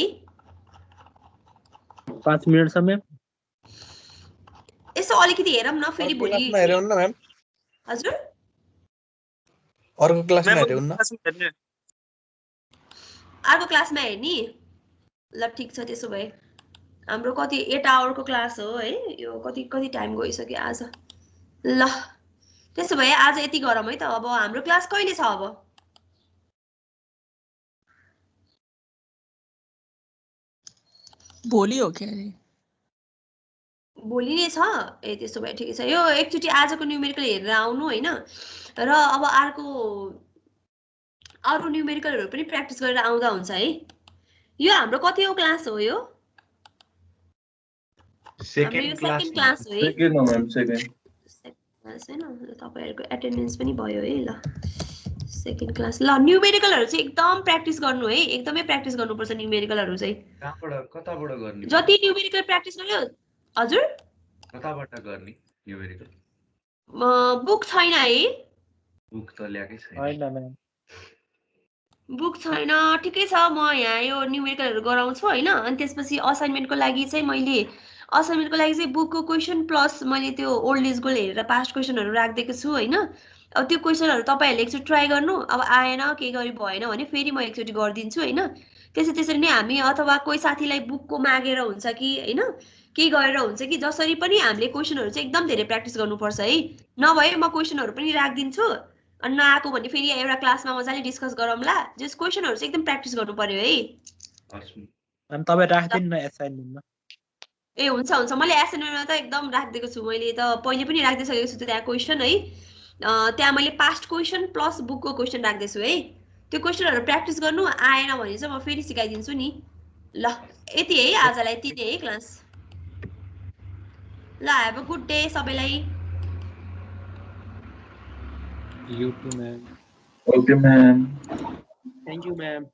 5 मिनेट समय यसो अलिकति हेरौँ न फेरि भोलि क्लासमा हेरौँ न म्याम हजुर अर्को क्लासमा हेरौँ न अर्को क्लासमा हेर्नी ल ठिक छ त्यसो भए हाम्रो कति 8 आवरको क्लास हो है यो कति टाइम गइसक्यो आज ल त्यसो भए आज यति गरौँ है त अब हाम्रो क्लास कहिले छ अब भोलि हो के भोलि नै छ ए त्यसो भए ठिकै छ यो एकचोटि आजको न्युमेरिकल हेरेर आउनु हैन र अब अर्को अरु न्युमेरिकलहरु पनि प्र्याक्टिस गरेर आउँदा हुन्छ है यो हाम्रो कतिको क्लास हो यो सेकेन्ड क्लास हो है सेकेन्ड हो मैम सेकेन्ड क्लास हैन तपाईहरुको एटेन्डेन्स पनि भयो है ल सेकेन्ड क्लास ल न्युमेरिकलहरु चाहिँ एकदम प्र्याक्टिस गर्नु है एकदमै प्र्याक्टिस गर्नुपर्छ न्युमेरिकलहरु चाहिँ कताबाट गर्ने जति न्युमेरिकल प्र्याक्टिस गर्यो हजुर कताबाट गर्ने न्युमेरिकल बुक छैन है बुक त ल्याकै छैन हैन मैम बुक छैन ठिकै छ म यहाँ यो न्युमेरिकलहरु गराउँछु हैन अनि त्यसपछि असाइनमेन्टको लागि चाहिँ मैले बुकको क्वेशन प्लस मैले त्यो ओल्ड इज गोल्ड हेरेर पास्ट क्वेशनहरु राख्दिएको छु हैन अब त्यो क्वेशनहरु तपाईहरुले एकचोटि ट्राई गर्नु अब आएन के गरी भएन भने फेरि म एकचोटि गर्दिन्छु हैन त्यसरी नै हामी अथवा कोही साथीलाई बुकको मागेर हुन्छ कि हैन के गरेर हुन्छ कि जसरी पनि हामीले क्वेशनहरु चाहिँ एकदम धेरै प्र्याक्टिस गर्नुपर्छ है नभए म क्वेशनहरु पनि राख्दिन्छु अनि नआएको भने फेरि एउटा क्लासमा मजाले डिस्कस गरौँला जस क्वेशनहरु चाहिँ एकदम प्र्याक्टिस गर्नु पर्यो है अनि तपाई राख्दिन न असाइनमेन्टमा ए हुन्छ मैले एसाइनमेन्टमा त एकदम राख्दिएको छु मैले त पहिले पनि राख्दिसकेको छु त्यहाँ क्वेशन है त्यहाँ मैले पास्ट क्वेशन प्लस बुकको क्वेशन राख्दैछु है त्यो क्वेशनहरु प्र्याक्टिस गर्नु आएन भने चाहिँ म फेरि सिकाइदिन्छु नि ल यति है आजलाई यति नै है क्लास ल हैव अ गुड डे सबैलाई You too, ma'am. Okay, ma'am. Thank you, ma'am.